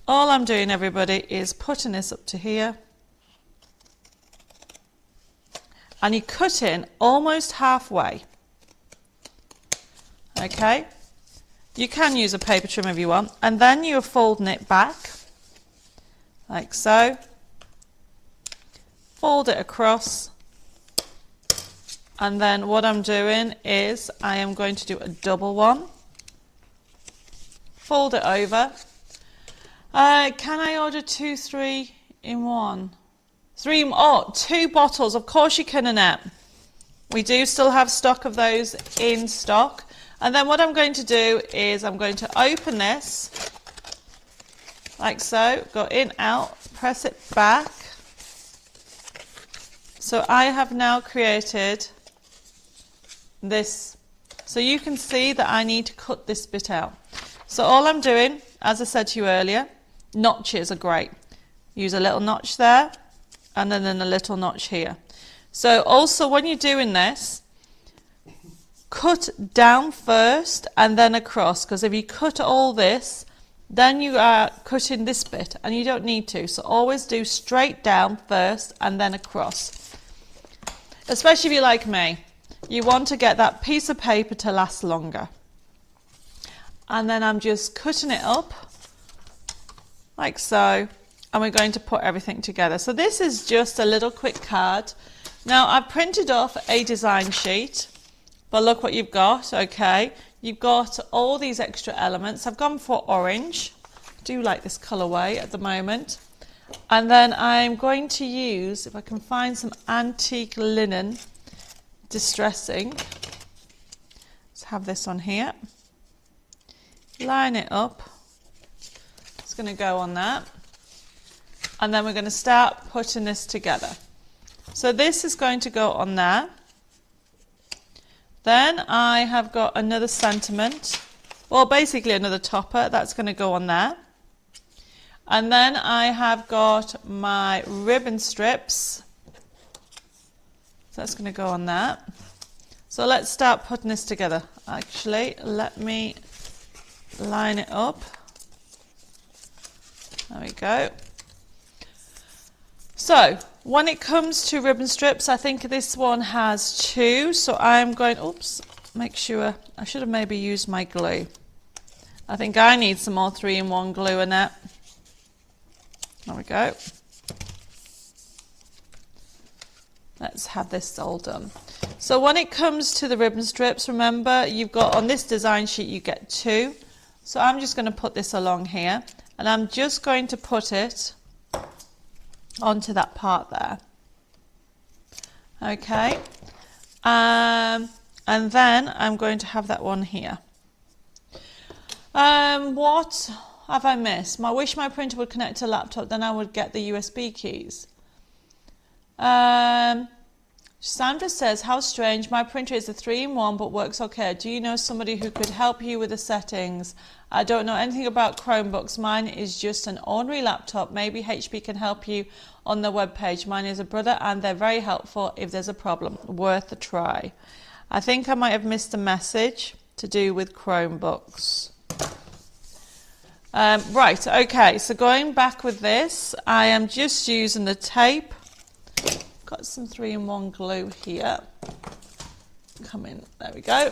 All I'm doing, everybody, is putting this up to here. And you cut in almost halfway. Okay? You can use a paper trim if you want. And then you're folding it back, like so. Fold it across. And then what I'm doing is I am going to do a double one. Fold it over. Can I order 2, 3 in one? 2 bottles. Of course you can, Annette. We do still have stock of those in stock. And then what I'm going to do is I'm going to open this like so, go in, out, press it back. So I have now created this. So you can see that I need to cut this bit out. So all I'm doing, as I said to you earlier, notches are great. Use a little notch there and then a little notch here. So also when you're doing this, cut down first and then across, because if you cut all this, then you are cutting this bit and you don't need to. So always do straight down first and then across. Especially if you're like me, you want to get that piece of paper to last longer. And then I'm just cutting it up like so, and we're going to put everything together. So this is just a little quick card. Now I've printed off a design sheet, but look what you've got, okay? You've got all these extra elements. I've gone for orange. I do like this colourway at the moment. And then I'm going to use, if I can find some antique linen, distressing. Let's have this on here. Line it up. It's going to go on that. And then we're going to start putting this together. So this is going to go on there. Then I have got another sentiment, well basically another topper, that's going to go on there. And then I have got my ribbon strips, so that's going to go on that. So let's start putting this together. Actually, let me line it up. There we go. So when it comes to ribbon strips, I think this one has 2, so I'm going, oops, make sure, I should have maybe used my glue. I think I need some more 3-in-1 glue in it. There we go. Let's have this all done. So when it comes to the ribbon strips, remember you've got on this design sheet you get 2. So I'm just going to put this along here, and I'm just going to put it onto that part there. Okay, and then I'm going to have that one here. What have I missed? I wish my printer would connect to a laptop, then I would get the USB keys. Sandra says, how strange, my printer is a 3-in-1 but works okay. Do you know somebody who could help you with the settings? I don't know anything about Chromebooks. Mine is just an ordinary laptop. Maybe HP can help you on the webpage. Mine is a brother and they're very helpful if there's a problem. Worth a try. I think I might have missed a message to do with Chromebooks. Right, okay, so going back with this, I am just using the tape. Got some 3-in-1 glue here. Come in, there we go.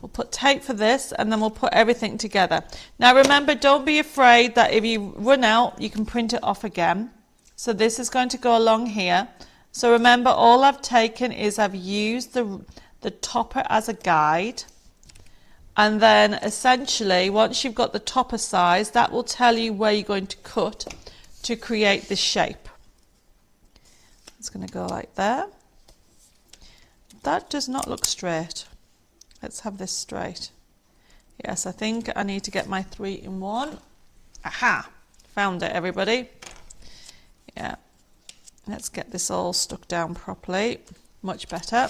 We'll put tape for this and then we'll put everything together. Now remember, don't be afraid that if you run out, you can print it off again. So this is going to go along here. So remember, all I've taken is I've used the topper as a guide. And then essentially, once you've got the topper size, that will tell you where you're going to cut to create this shape. It's going to go like there. That does not look straight. Let's have this straight. Yes, I think I need to get my 3-in-1. Aha! Found it, everybody. Yeah. Let's get this all stuck down properly. Much better.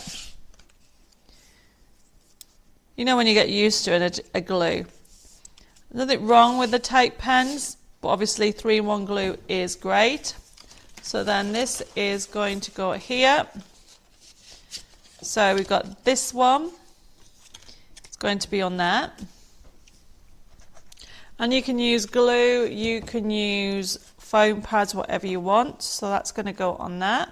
You know when you get used to it, a glue. Nothing wrong with the tape pens, but obviously 3-in-1 glue is great. So then this is going to go here. So we've got this one. It's going to be on there. And you can use glue, you can use foam pads, whatever you want. So that's going to go on there.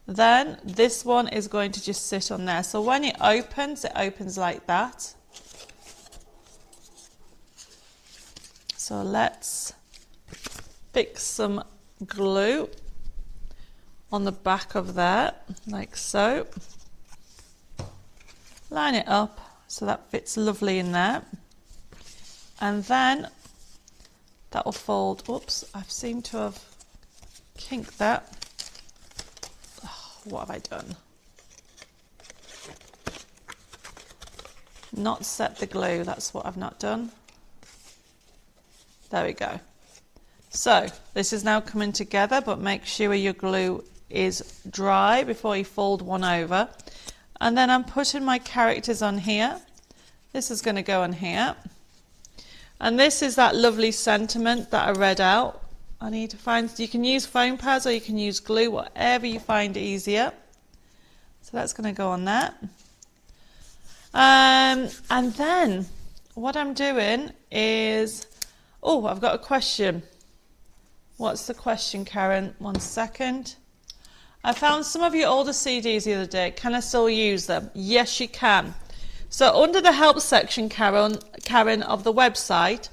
Then this one is going to just sit on there. So when it opens like that. So let's fix some glue on the back of that, like so. Line it up so that fits lovely in there. And then that will fold. Oops, I seem to have kinked that. Oh, what have I done? Not set the glue, that's what I've not done. There we go. So this is now coming together, but make sure your glue is dry before you fold one over. And then I'm putting my characters on here. This is going to go on here. And this is that lovely sentiment that I read out. I need to find, you can use foam pads or you can use glue, whatever you find easier. So that's going to go on that. And then what I'm doing is, oh, I've got a question. What's the question, Karen? 1 second. I found some of your older CDs the other day. Can I still use them? Yes, you can. So under the help section, Karen, of the website,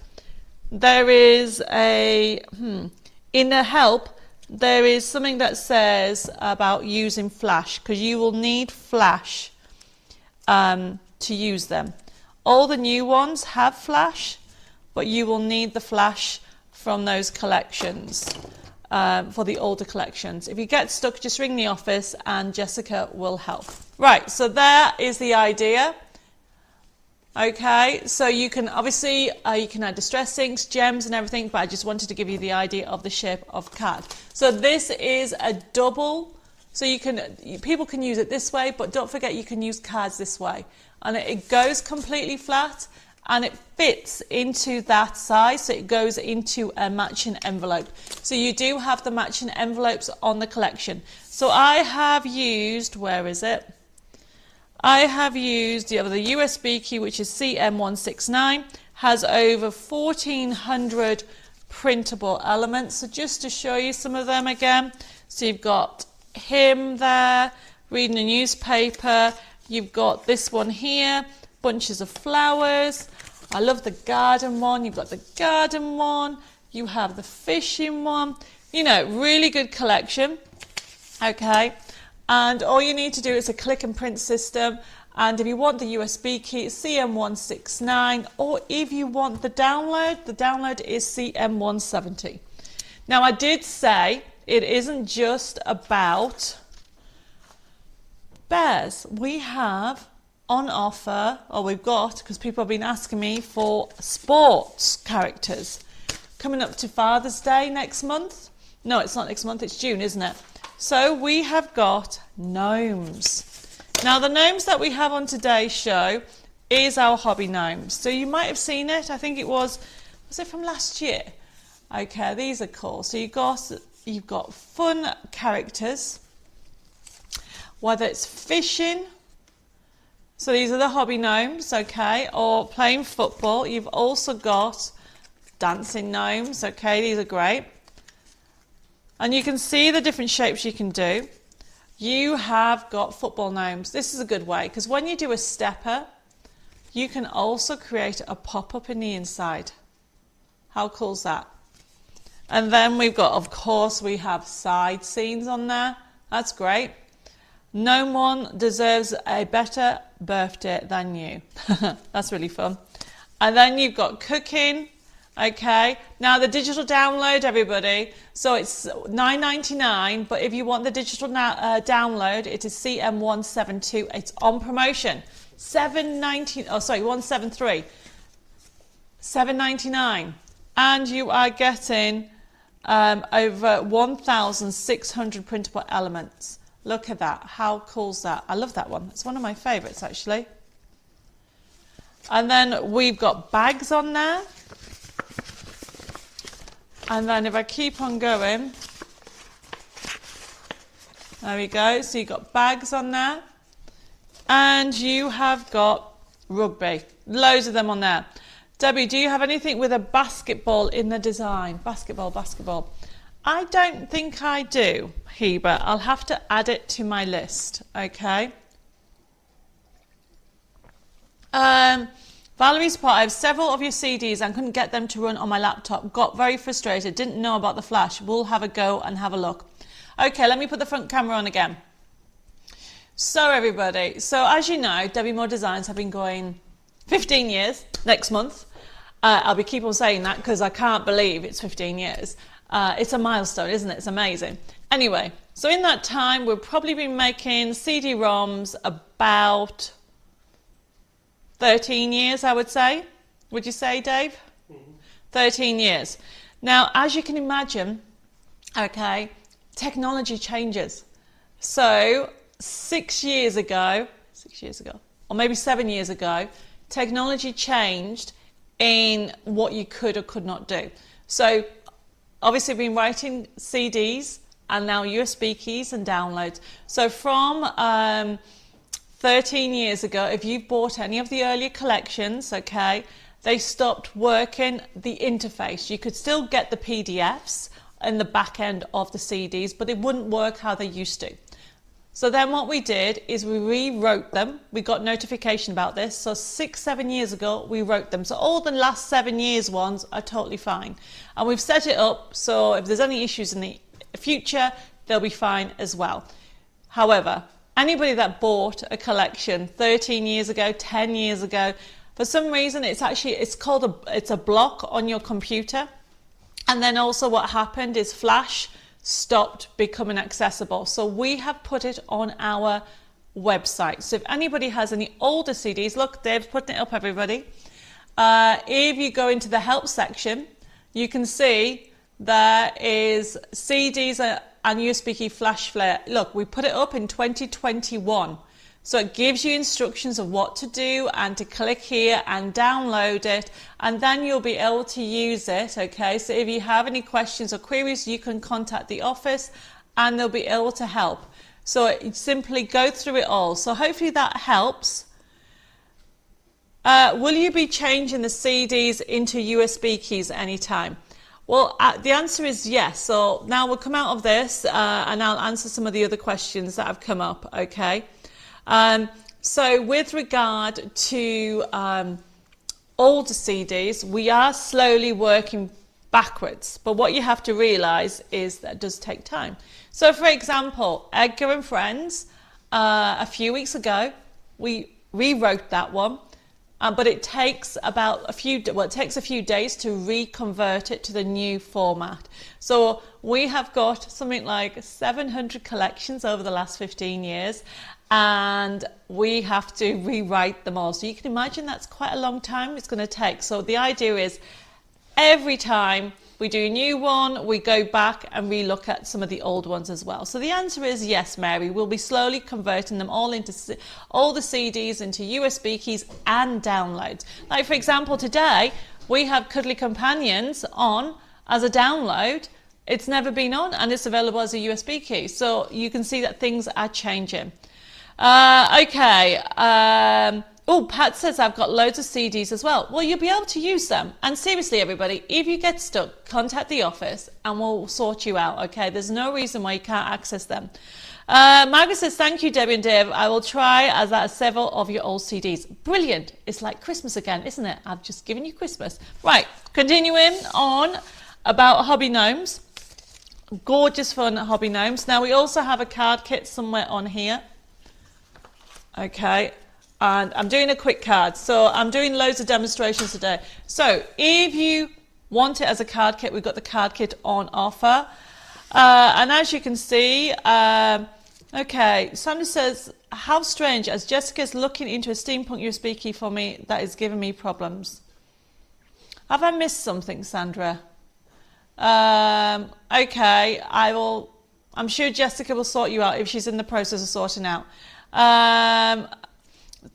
there is a, in the help, there is something that says about using flash, because you will need flash to use them. All the new ones have flash, but you will need the flash from those collections. for the older collections. If you get stuck, just ring the office and Jessica will help. Right, so there is the idea. Okay, so you can obviously, you can add distress inks, gems and everything, but I just wanted to give you the idea of the shape of card. So this is a double, so people can use it this way, but don't forget you can use cards this way. And it goes completely flat and it fits into that size, so it goes into a matching envelope. So you do have the matching envelopes on the collection. So I have used, where is it? I have used the USB key, which is CM169, has over 1400 printable elements. So just to show you some of them again. So you've got him there, reading a newspaper. You've got this one here, bunches of flowers. I love the garden one. You've got the garden one. You have the fishing one. You know, really good collection. Okay. And all you need to do is a click and print system, and if you want the USB key, it's CM169, or if you want the download is CM170. Now I did say it isn't just about bears. We have on offer, or we've got, because people have been asking me for sports characters. Coming up to Father's Day next month. No, it's not next month, it's June, isn't it? So we have got gnomes. Now the gnomes that we have on today's show is our hobby gnomes. So you might have seen it, I think it was it from last year? Okay, these are cool. So you've got fun characters, whether it's fishing, so these are the hobby gnomes, okay, or playing football. You've also got dancing gnomes, okay, these are great. And you can see the different shapes you can do. You have got football gnomes. This is a good way, because when you do a stepper, you can also create a pop-up in the inside. How cool is that? And then we've got, of course, we have side scenes on there. That's great. No one deserves a better birthday than you. That's really fun. And then you've got cooking. Okay, now the digital download, everybody, so it's $9.99, but if you want the digital download, it is CM172. It's on promotion, $173, $7.99, and you are getting over 1,600 printable elements. Look at that, how cool's that? I love that one, it's one of my favourites actually. And then we've got bags on there. And then if I keep on going, there we go. So you've got bags on there. And you have got rugby. Loads of them on there. Debbie, do you have anything with a basketball in the design? Basketball. I don't think I do, Heba. I'll have to add it to my list, okay? Valerie's part, I have several of your CDs and couldn't get them to run on my laptop. Got very frustrated, didn't know about the flash. We'll have a go and have a look. Okay, let me put the front camera on again. So everybody, so as you know, Debbie Moore Designs have been going 15 years next month. I'll keep on saying that because I can't believe it's 15 years. It's a milestone, isn't it? It's amazing. Anyway, so in that time, we've probably been making CD-ROMs about 13 years, I would say. Would you say, Dave? 13 years. Now, as you can imagine, okay, technology changes. So 6 years ago, or maybe 7 years ago, technology changed in what you could or could not do. So obviously we've been writing CDs and now USB keys and downloads. So from 13 years ago, if you've bought any of the earlier collections, okay, they stopped working the interface. You could still get the PDFs in the back end of the CDs, but it wouldn't work how they used to. So then what we did is we rewrote them. We got notification about this. So 6-7 years ago, we wrote them. So all the last 7 years ones are totally fine. And we've set it up so if there's any issues in the future, they'll be fine as well. However, anybody that bought a collection 13 years ago, 10 years ago, for some reason it's a block on your computer. And then also what happened is Flash stopped becoming accessible. So we have put it on our website. So if anybody has any older CDs, look, Dave's putting it up, everybody. If you go into the help section, you can see there is CDs and USB key flash player. Look, we put it up in 2021. So it gives you instructions of what to do and to click here and download it, and then you'll be able to use it, okay? So if you have any questions or queries, you can contact the office and they'll be able to help. So simply go through it all. So hopefully that helps. Will you be changing the CDs into USB keys anytime? Well, the answer is yes. So now we'll come out of this and I'll answer some of the other questions that have come up, okay? So with regard to older CDs, we are slowly working backwards, but what you have to realize is that it does take time. So for example, Edgar and Friends, a few weeks ago, we rewrote that one, but it takes about it takes a few days to reconvert it to the new format. So we have got something like 700 collections over the last 15 years, and we have to rewrite them all. So you can imagine that's quite a long time it's going to take. So the idea is every time we do a new one, we go back and relook at some of the old ones as well. So the answer is yes, Mary. We'll be slowly converting them all into all the CDs into USB keys and downloads. Like for example, today we have Cuddly Companions on as a download. It's never been on and it's available as a USB key. So you can see that things are changing. Okay. Oh, Pat says I've got loads of CDs as well. Well, you'll be able to use them. And seriously, everybody, if you get stuck, contact the office and we'll sort you out, okay? There's no reason why you can't access them. Margaret says, thank you, Debbie and Dave. I will try as that are several of your old CDs. Brilliant. It's like Christmas again, isn't it? I've just given you Christmas. Right, continuing on about hobby gnomes. Gorgeous fun hobby gnomes. Now, we also have a card kit somewhere on here. Okay, and I'm doing a quick card. So I'm doing loads of demonstrations today. So if you want it as a card kit, we've got the card kit on offer. And as you can see, okay, Sandra says, how strange, as Jessica's looking into a steampunk USB key for me, that is giving me problems. Have I missed something, Sandra? Okay, I'm sure Jessica will sort you out if she's in the process of sorting out.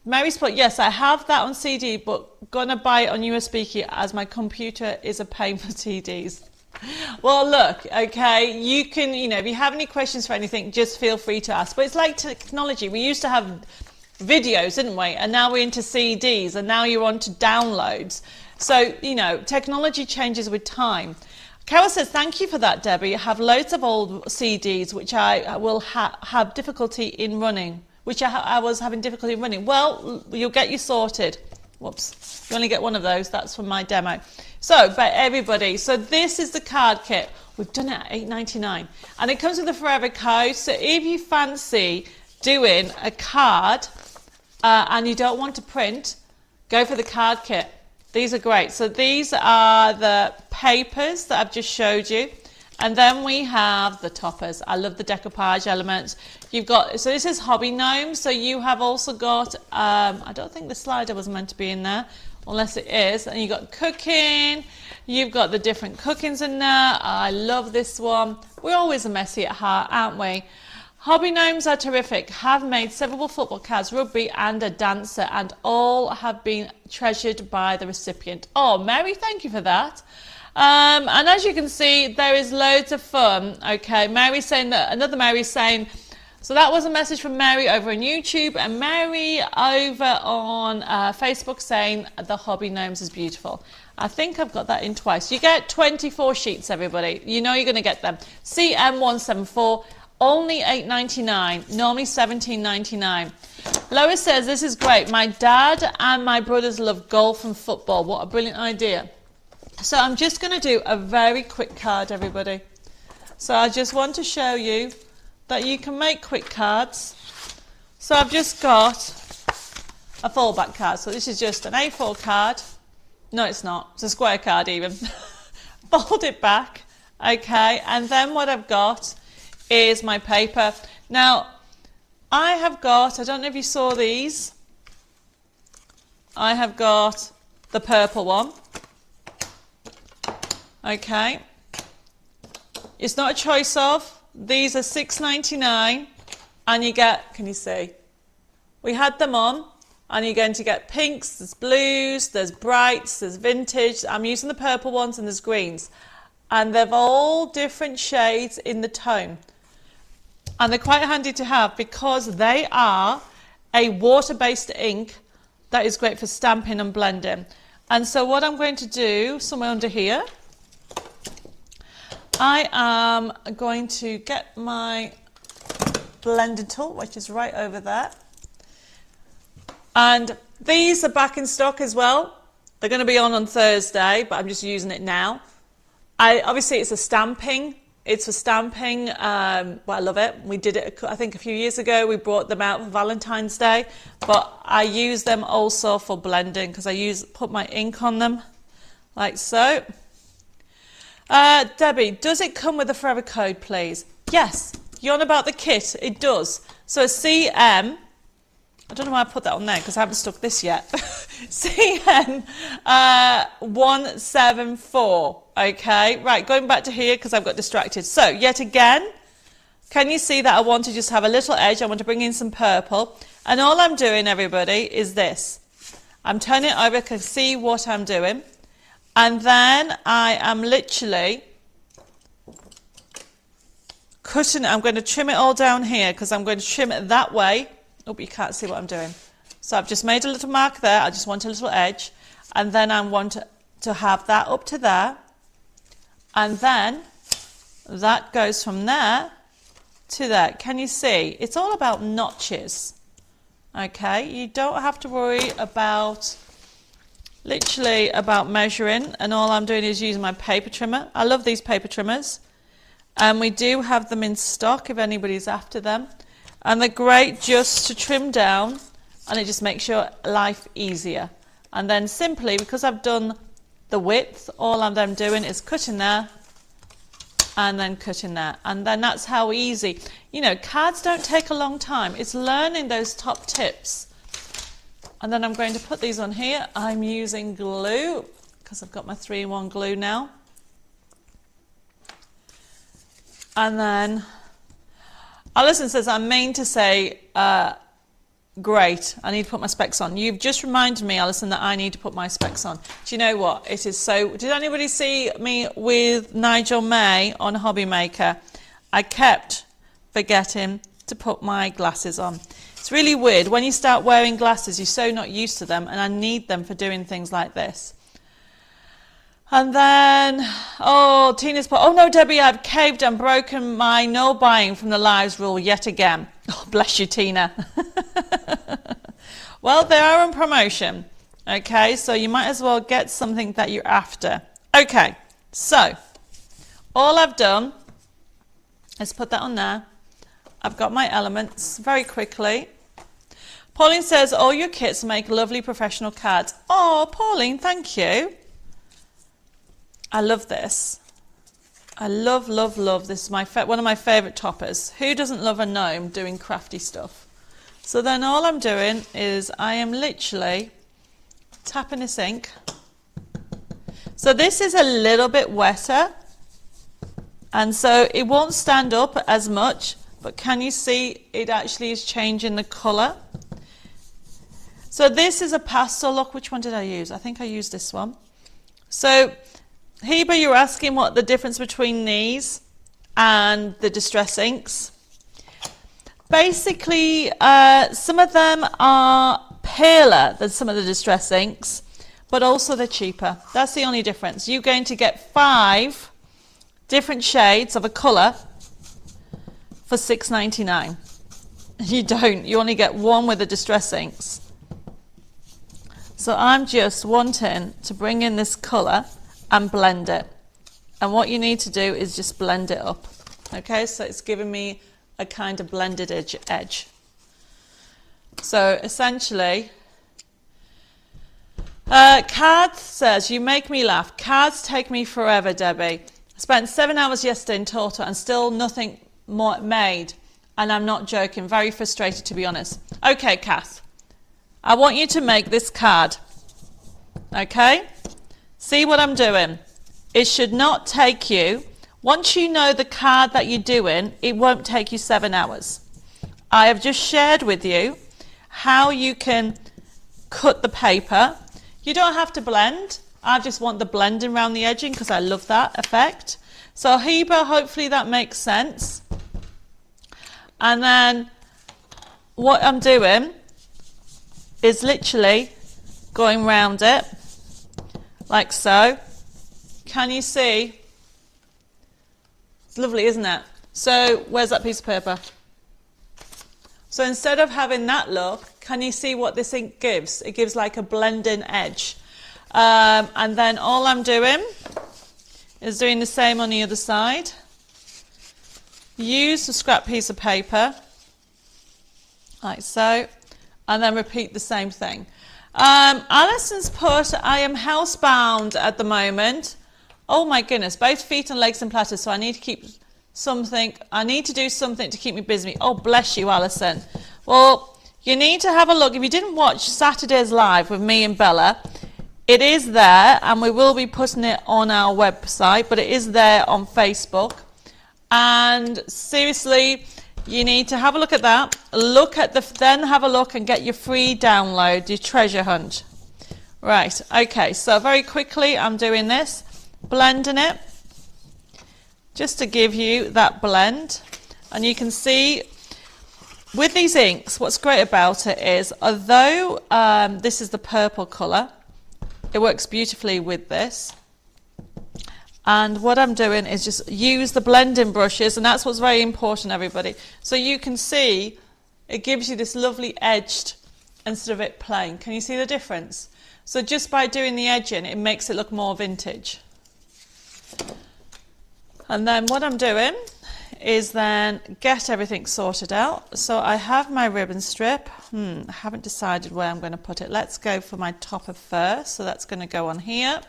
Mary's put, yes, I have that on CD, but gonna buy it on USB key as my computer is a pain for CDs. Well, look, okay, you can, if you have any questions for anything, just feel free to ask. But it's like technology. We used to have videos, didn't we? And now we're into CDs, and now you're on to downloads. So, technology changes with time. Carol says, thank you for that, Debbie. I have loads of old CDs which I will have difficulty in running. I was having difficulty in running. Well, you'll get you sorted. Whoops, you only get one of those. That's from my demo. So, but everybody, so this is the card kit. We've done it at $8.99, and it comes with a forever code. So if you fancy doing a card and you don't want to print, go for the card kit. These are great. So these are the papers that I've just showed you. And then we have the toppers. I love the decoupage elements. You've got, so this is hobby gnomes. So you have also got, I don't think the slider was meant to be in there, unless it is. And you've got cooking. You've got the different cookings in there. I love this one. We're always a messy at heart, aren't we? Hobby gnomes are terrific. Have made several football cards, rugby and a dancer, and all have been treasured by the recipient. Oh, Mary, thank you for that. And as you can see, there is loads of fun. Okay, Mary's saying that, another Mary's saying, so that was a message from Mary over on YouTube, and Mary over on Facebook saying the hobby gnomes is beautiful. I think I've got that in twice. You get 24 sheets, everybody. You know you're going to get them. CM174, only $8.99, normally $17.99. Lois says, this is great. My dad and my brothers love golf and football. What a brilliant idea. So I'm just going to do a very quick card, everybody. So I just want to show you that you can make quick cards. So I've just got a fallback card. So this is just an A4 card. No, it's not. It's a square card even. fold it back, okay, and then what I've got is my paper. Now, I have got, I don't know if you saw these, I have got the purple one, okay. It's not a choice of, these are $6.99 and you get, can you see? We had them on and you're going to get pinks, there's blues, there's brights, there's vintage. I'm using the purple ones and there's greens. And they're all different shades in the tone. And they're quite handy to have because they are a water-based ink that is great for stamping and blending. And so what I'm going to do, somewhere under here, I am going to get my blending tool, which is right over there. And these are back in stock as well. They're going to be on Thursday, but I'm just using it now. Obviously, it's a stamping. It's for stamping. Well, I love it. We did it, I think, a few years ago. We brought them out for Valentine's Day. But I use them also for blending because put my ink on them like so. Debbie, does it come with a forever code, please? Yes. You're on about the kit. It does. So CM, I don't know why I put that on there because I haven't stuck this yet. CM 174. Okay, right, going back to here because I've got distracted. So yet again, can you see that I want to just have a little edge? I want to bring in some purple. And all I'm doing, everybody, is this. I'm turning it over to see what I'm doing. And then I am literally cutting it. I'm going to trim it all down here because I'm going to trim it that way. Oh, but you can't see what I'm doing. So I've just made a little mark there. I just want a little edge. And then I want to have that up to there. And then that goes from there to there. Can you see? It's all about notches. Okay, you don't have to worry about literally about measuring, and all I'm doing is using my paper trimmer. I love these paper trimmers, and we do have them in stock if anybody's after them, and they're great just to trim down, and it just makes your life easier. And then simply, because I've done the width, all I'm then doing is cutting there and then cutting there, and then that's how easy. You know, cards don't take a long time. It's learning those top tips. And then I'm going to put these on here. I'm using glue because I've got my 3-in-1 glue now. And then Alison says, I mean to say, great, I need to put my specs on. You've just reminded me, Alison, that I need to put my specs on. Do you know what? It is so... Did anybody see me with Nigel May on Hobby Maker? I kept forgetting to put my glasses on. It's really weird. When you start wearing glasses, you're so not used to them, and I need them for doing things like this. And then, oh, Tina's put, oh no, Debbie, I've caved and broken my no buying from the lives rule yet again. Oh, bless you, Tina. Well, they are on promotion. Okay, so you might as well get something that you're after. Okay, so all I've done is put that on there. I've got my elements very quickly. Pauline says, all your kits make lovely professional cards. Oh, Pauline, thank you. I love this. I love, love, love. This is one of my favourite toppers. Who doesn't love a gnome doing crafty stuff? So then all I'm doing is I am literally tapping this ink. So this is a little bit wetter, and so it won't stand up as much. But can you see it actually is changing the colour? So this is a pastel look. Which one did I use? I think I used this one. So Heba, you're asking what the difference between these and the distress inks. Basically, some of them are paler than some of the distress inks, but also they're cheaper. That's the only difference. You're going to get 5 different shades of a colour for $6.99. You don't. You only get one with the distress inks. So I'm just wanting to bring in this colour and blend it. And what you need to do is just blend it up. Okay, so it's giving me a kind of blended edge. So essentially, Cards says, you make me laugh. Cards take me forever, Debbie. I spent 7 hours yesterday in total and still nothing more made. And I'm not joking. Very frustrated, to be honest. Okay, Kath. I want you to make this card. Okay? See what I'm doing? It should not take you. Once you know the card that you're doing, it won't take you 7 hours. I have just shared with you how you can cut the paper. You don't have to blend. I just want the blending around the edging because I love that effect. So Heba, hopefully that makes sense. And then what I'm doing is literally going round it like so. Can you see? It's lovely, isn't it? So where's that piece of paper? So instead of having that look, can you see what this ink gives? It gives like a blending edge. And then all I'm doing is doing the same on the other side. Use a scrap piece of paper, like so, and then repeat the same thing. Alison's put, I am housebound at the moment. Oh my goodness, both feet and legs and platters, so I need to keep something, I need to do something to keep me busy. Oh, bless you, Alison. Well, you need to have a look. If you didn't watch Saturday's Live with me and Bella, it is there, and we will be putting it on our website, but it is there on Facebook. And seriously, you need to have a look at that. Look at then have a look and get your free download, your treasure hunt. Right, okay, so very quickly I'm doing this, blending it, just to give you that blend. And you can see with these inks, what's great about it is, although this is the purple colour, it works beautifully with this. And what I'm doing is just use the blending brushes, and that's what's very important, everybody. So you can see it gives you this lovely edged instead of it plain. Can you see the difference? So just by doing the edging, it makes it look more vintage. And then what I'm doing is then get everything sorted out. So I have my ribbon strip. I haven't decided where I'm going to put it. Let's go for my topper first. So that's going to go on here.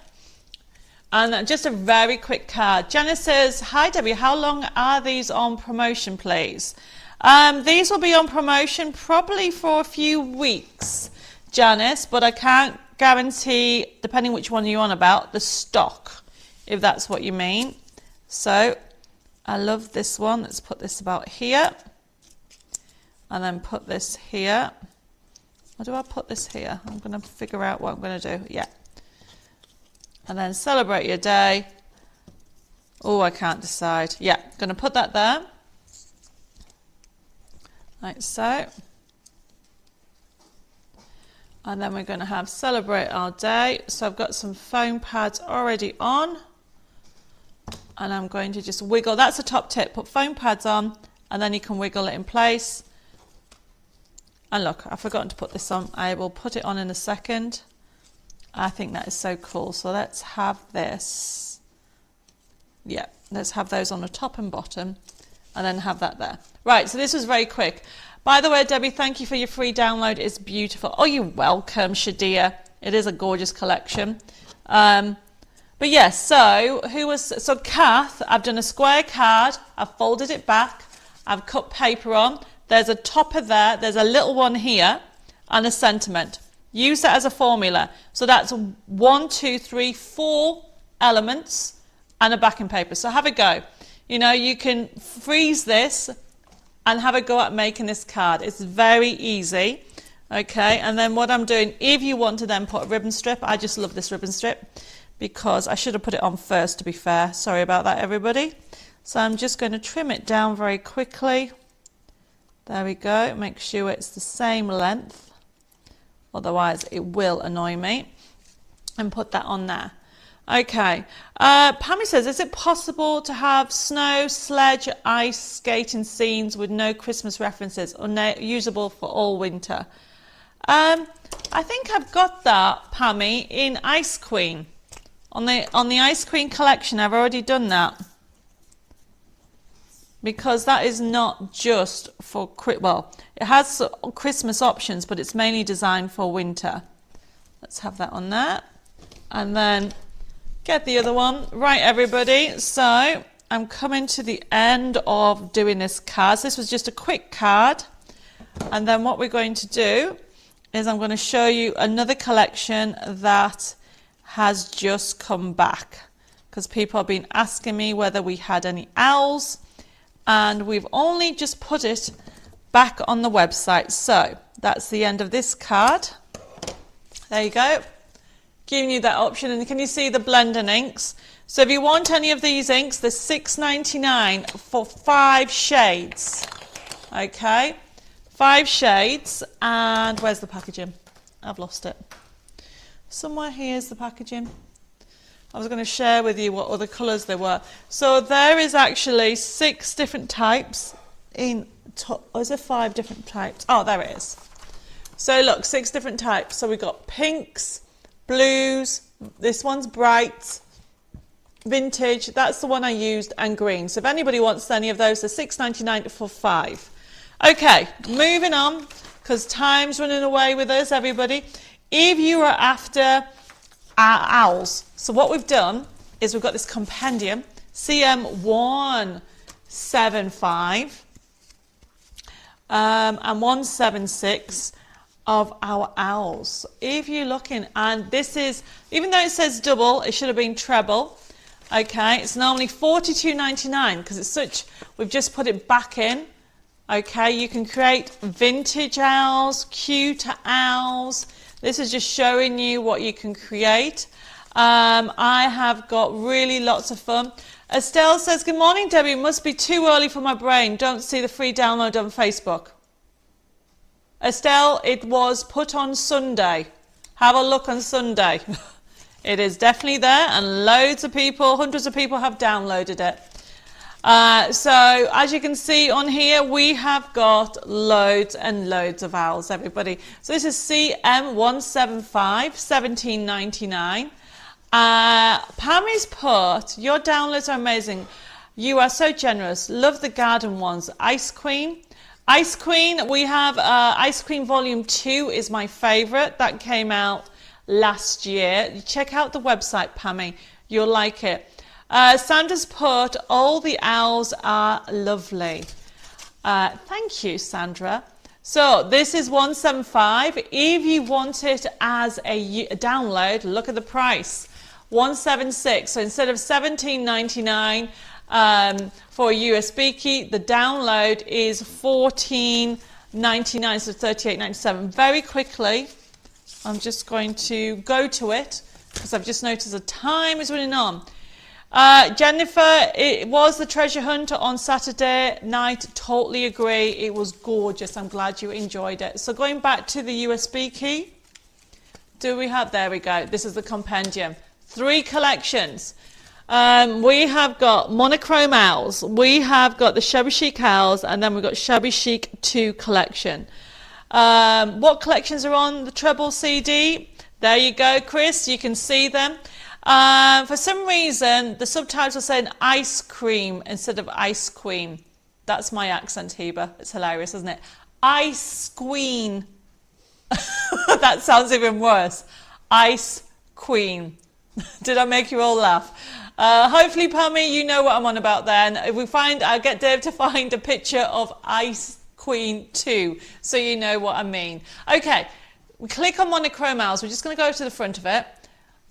And just a very quick card. Janice says, hi Debbie, how long are these on promotion, please? These will be on promotion probably for a few weeks, Janice, but I can't guarantee, depending which one you're on about, the stock, if that's what you mean. So I love this one. Let's put this about here. And then put this here. Or do I put this here? I'm going to figure out what I'm going to do. Yeah. And then celebrate your day. Oh, I can't decide. Yeah, going to put that there. Like so. And then we're going to have celebrate our day. So I've got some foam pads already on. And I'm going to just wiggle. That's a top tip. Put foam pads on and then you can wiggle it in place. And look, I've forgotten to put this on. I will put it on in a second. I think that is so cool. So let's have this. Yeah, let's have those on the top and bottom and then have that there. Right, so this was very quick. By the way, Debbie, thank you for your free download. It's beautiful. Oh, you're welcome, Shadia. It is a gorgeous collection. But yes, so Kath, I've done a square card. I've folded it back. I've cut paper on. There's a topper there. There's a little one here and a sentiment. Use that as a formula. So that's 1, 2, 3, 4 elements and a backing paper. So have a go. You know, you can freeze this and have a go at making this card. It's very easy. Okay, and then what I'm doing, if you want to then put a ribbon strip, I just love this ribbon strip because I should have put it on first, to be fair. Sorry about that, everybody. So I'm just going to trim it down very quickly. There we go. Make sure it's the same length. Otherwise it will annoy me. And put that on there. Okay. Pammy says, is it possible to have snow, sledge, ice skating scenes with no Christmas references or usable for all winter? I think I've got that, Pammy, in Ice Queen. On the Ice Queen collection, I've already done that. Because that is not just for, well, it has Christmas options, but it's mainly designed for winter. Let's have that on there. And then get the other one. Right, everybody. So I'm coming to the end of doing this card. So this was just a quick card. And then what we're going to do is I'm going to show you another collection that has just come back, because people have been asking me whether we had any owls, and we've only just put it back on the website. So that's the end of this card. There you go, giving you that option. And can you see the blending inks? So if you want any of these inks, they're $6.99 for 5 shades. Okay, 5 shades. And where's the packaging? I've lost it. Somewhere here's the packaging. I was going to share with you what other colours there were. So there is actually 6 different types in, or is there 5 different types? Oh, there it is. So look, 6 different types. So we've got pinks, blues, this one's bright, vintage, that's the one I used, and green. So if anybody wants any of those, they're $6.99 for 5. Okay, moving on, because time's running away with us, everybody. If you are after owls, so what we've done is we've got this compendium, CM175 and 176 of our owls. If you're looking, and this is, even though it says double, it should have been treble. Okay, it's normally $42.99 because it's such, we've just put it back in. Okay, you can create vintage owls, cute owls. This is just showing you what you can create. I have got really lots of fun. Estelle says, good morning, Debbie. It must be too early for my brain. Don't see the free download on Facebook. Estelle, it was put on Sunday. Have a look on Sunday. It is definitely there, and loads of people, hundreds of people have downloaded it. So as you can see on here, we have got loads and loads of owls, everybody. So this is CM175, $17.99. Pammy's put, your downloads are amazing. You are so generous. Love the garden ones. Ice Queen. Ice Queen, we have Ice Queen Volume 2 is my favourite. That came out last year. Check out the website, Pammy. You'll like it. Sandra's put, all the owls are lovely. Thank you, Sandra. So this is 175. If you want it as a download, look at the price. 176. So instead of $17.99 for a USB key, the download is $14.99, so $38.97. Very quickly, I'm just going to go to it because I've just noticed the time is running on. Jennifer, it was the treasure hunt on Saturday night. Totally agree. It was gorgeous. I'm glad you enjoyed it. So going back to the USB key, do we have, there we go. This is the compendium. 3 collections. We have got monochrome owls. We have got the Shabby Chic owls, and then we've got Shabby Chic 2 collection. What collections are on the treble CD? There you go, Chris. You can see them. For some reason, the subtitles are saying ice cream instead of ice queen. That's my accent, Heba. It's hilarious, isn't it? Ice queen. That sounds even worse. Ice queen. Did I make you all laugh? Hopefully, Pammy, you know what I'm on about then. If we find, I'll get Dave to find a picture of Ice Queen 2, so you know what I mean. Okay, we click on monochrome owls. We're just going to go to the front of it.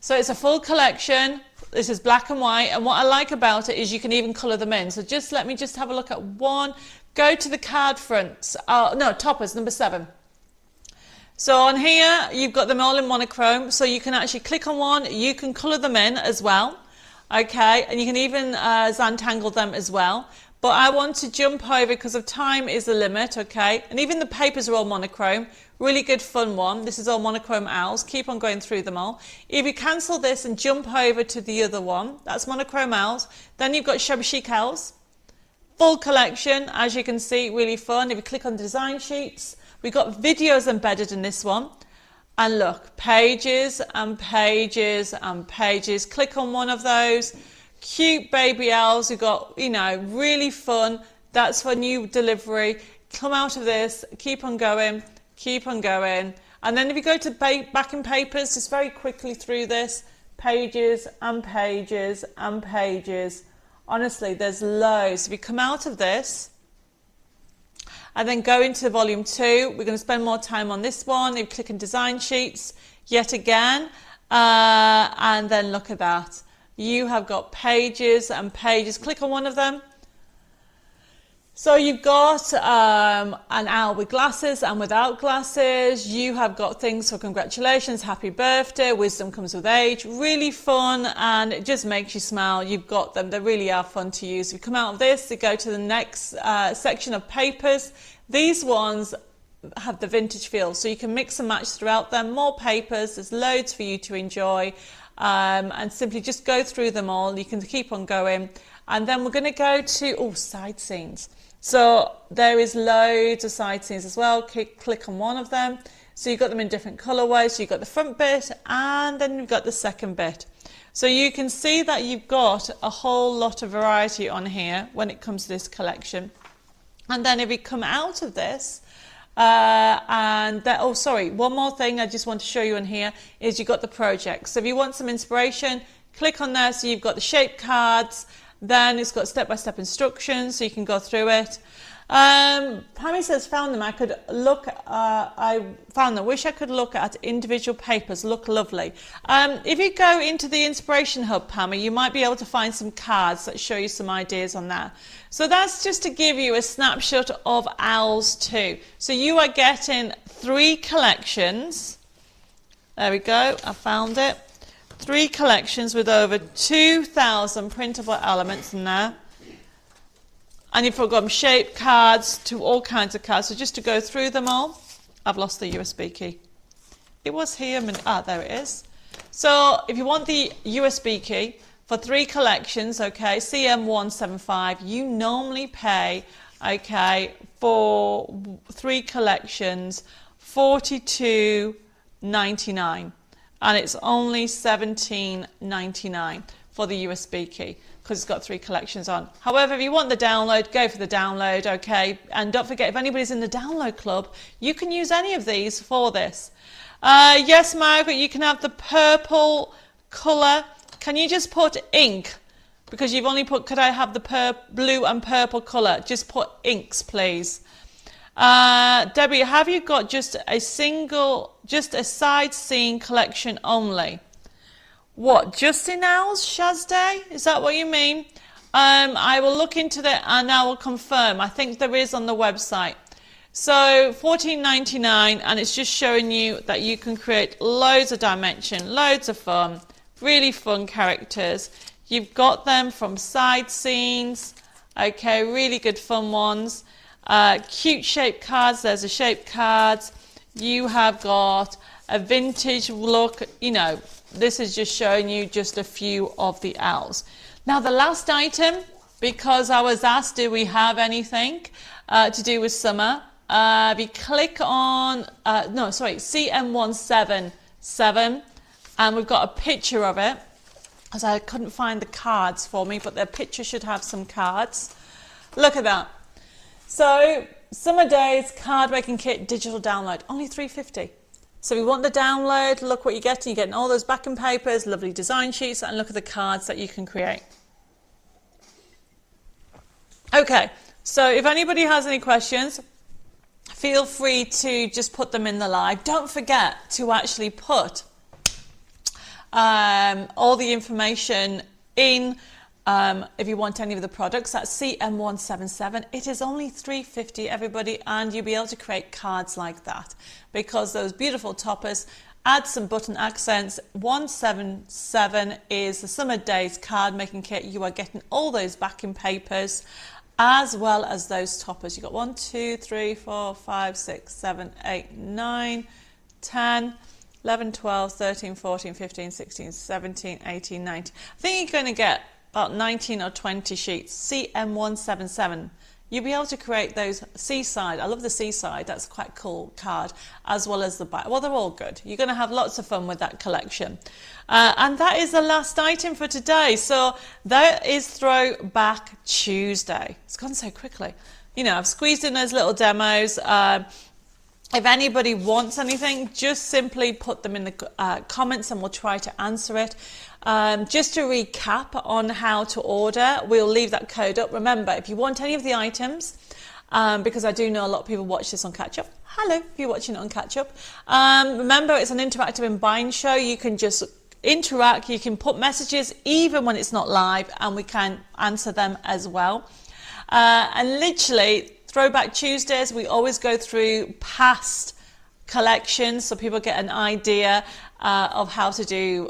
So it's a full collection. This is black and white, and what I like about it is you can even colour them in. So just let me just have a look at one. Go to the card fronts. No, toppers, number 7. So on here, you've got them all in monochrome, so you can actually click on one. You can colour them in as well, okay, and you can even Zantangle them as well. But I want to jump over because of time is the limit, okay? And even the papers are all monochrome. Really good fun one. This is all monochrome owls. Keep on going through them all. If you cancel this and jump over to the other one, that's monochrome owls. Then you've got Shabby Chic owls. Full collection, as you can see, really fun. If you click on design sheets, we've got videos embedded in this one. And look, pages and pages and pages. Click on one of those. Cute baby owls who got, you know, really fun. That's for new delivery. Come out of this, keep on going, keep on going. And then if you go to backing papers, just very quickly through this, pages and pages and pages. Honestly, there's loads. If you come out of this and then go into volume 2, we're going to spend more time on this one. If you click on design sheets, yet again, and then look at that. You have got pages and pages. Click on one of them. So you've got an owl with glasses and without glasses. You have got things for congratulations, happy birthday, wisdom comes with age. Really fun, and it just makes you smile. You've got them. They really are fun to use. If you come out of this, you go to the next section of papers. These ones have the vintage feel, so you can mix and match throughout them. More papers. There's loads for you to enjoy, and simply just go through them all. You can keep on going. And then we're going to go to side scenes. So there is loads of side scenes as well. Click on one of them. So you've got them in different colorways. So you've got the front bit and then you've got the second bit. So you can see that you've got a whole lot of variety on here when it comes to this collection. And then if you come out of this, one more thing I just want to show you on here is you've got the projects. So if you want some inspiration, click on there. So you've got the shape cards. Then it's got step-by-step instructions, so you can go through it. Pammy says, found them. I could look. I found them. Wish I could look at individual papers. Look lovely. If you go into the Inspiration Hub, Pammy, you might be able to find some cards that show you some ideas on that. So that's just to give you a snapshot of owls too. So you are getting 3 collections. There we go. I found it. 3 collections with over 2,000 printable elements in there. And you've got shape cards to all kinds of cards. So just to go through them all, I've lost the USB key. It was here, there it is. So if you want the USB key for 3 collections, okay, CM175, you normally pay, okay, for 3 collections, $42.99. And it's only $17.99 for the USB key because it's got 3 collections on. However, if you want the download, go for the download, okay? And don't forget, if anybody's in the download club, you can use any of these for this. Yes, Margaret, you can have the purple colour. Can you just put ink? Because you've only put, could I have the blue and purple colour? Just put inks, please. Debbie, have you got just a side scene collection only? What, just in owls, Shazday? Is that what you mean? I will look into that and I will confirm. I think there is on the website. So $14.99, and it's just showing you that you can create loads of dimension, loads of fun, really fun characters. You've got them from side scenes, okay, really good fun ones. Cute shape cards, there's a shape cards. You have got a vintage look, you know, this is just showing you just a few of the owls. Now the last item, because I was asked, do we have anything to do with summer? If you click on, CM177, and we've got a picture of it, as I couldn't find the cards for me, but the picture should have some cards. Look at that. So, Summer Days card making kit digital download, only $3.50. So if you want the download, look what you're getting. You're getting all those backing papers, lovely design sheets, and look at the cards that you can create. Okay, so if anybody has any questions, feel free to just put them in the live. Don't forget to actually put all the information in. If you want any of the products, that's CM177. It is only $3.50, everybody, and you'll be able to create cards like that because those beautiful toppers add some button accents. 177 is the Summer Days card making kit. You are getting all those backing papers as well as those toppers. You've got 1, 2, 3, 4, 5, 6, 7, 8, 9, 10, 11, 12, 13, 14, 15, 16, 17, 18, 19. I think you're going to get about 19 or 20 sheets. CM177. You'll be able to create those seaside. I love the seaside. That's quite a cool card, as well as the back. Well, they're all good. You're going to have lots of fun with that collection. And that is the last item for today. So that is Throwback Tuesday. It's gone so quickly. You know, I've squeezed in those little demos. If anybody wants anything, just simply put them in the comments and we'll try to answer it. Just to recap on how to order, we'll leave that code up. Remember, if you want any of the items, because I do know a lot of people watch this on catch up. Hello, if you're watching it on catch up. Remember, it's an interactive and buying show. You can just interact, you can put messages even when it's not live, and we can answer them as well. And literally, Throwback Tuesdays, we always go through past collections so people get an idea of how to do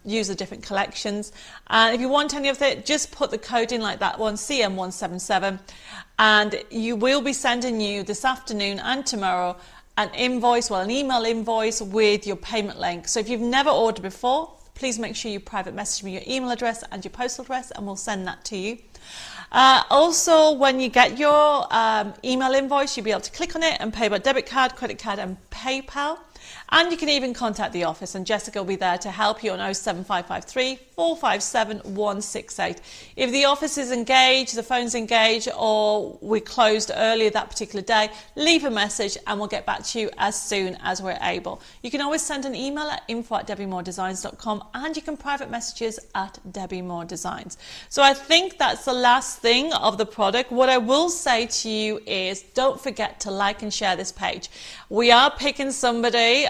use the different collections. And if you want any of it, just put the code in like that one, CM177, and you will be sending you this afternoon and tomorrow an invoice, well, an email invoice with your payment link. So if you've never ordered before, please make sure you private message me your email address and your postal address, and we'll send that to you. Also, when you get your email invoice, you'll be able to click on it and pay by debit card, credit card and PayPal. And you can even contact the office, and Jessica will be there to help you on 07553 457 168. If the office is engaged, the phone's engaged, or we closed earlier that particular day, leave a message and we'll get back to you as soon as we're able. You can always send an email at info@debbimoredesigns.com, and you can private messages at Debbi More Designs. So I think that's the last thing of the product. What I will say to you is don't forget to like and share this page. We are picking somebody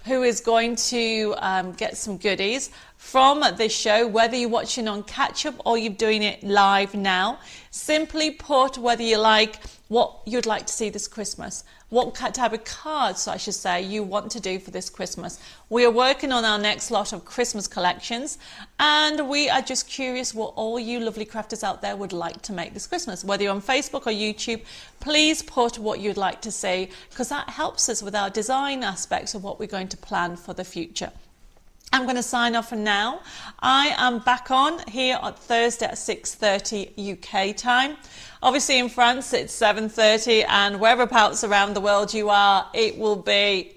who is going to get some goodies from this show, whether you're watching on catch up or you're doing it live now. Simply put whether you like what you'd like to see this Christmas, what type of cards, I should say, you want to do for this Christmas. We are working on our next lot of Christmas collections, and we are just curious what all you lovely crafters out there would like to make this Christmas. Whether you're on Facebook or YouTube, please put what you'd like to see, because that helps us with our design aspects of what we're going to plan for the future. I'm going to sign off for now. I am back on here on Thursday at 6:30 UK time. Obviously in France it's 7:30, and whereabouts around the world you are, it will be,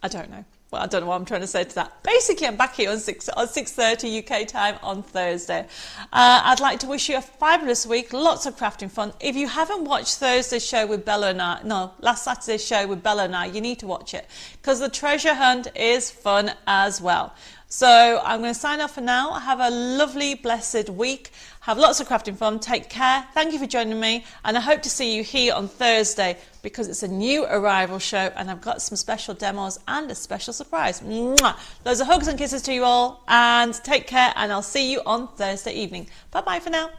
I don't know. Well, I don't know what I'm trying to say to that. Basically, I'm back here on 6:30 UK time on Thursday. I'd like to wish you a fabulous week, lots of crafting fun. If you haven't watched Thursday's show with Bella and I, no, last Saturday's show with Bella and I, you need to watch it, because the treasure hunt is fun as well. So I'm going to sign off for now. Have a lovely, blessed week. Have lots of crafting fun. Take care. Thank you for joining me. And I hope to see you here on Thursday, because it's a new arrival show and I've got some special demos and a special surprise. Mwah! Loads of hugs and kisses to you all, and take care, and I'll see you on Thursday evening. Bye-bye for now.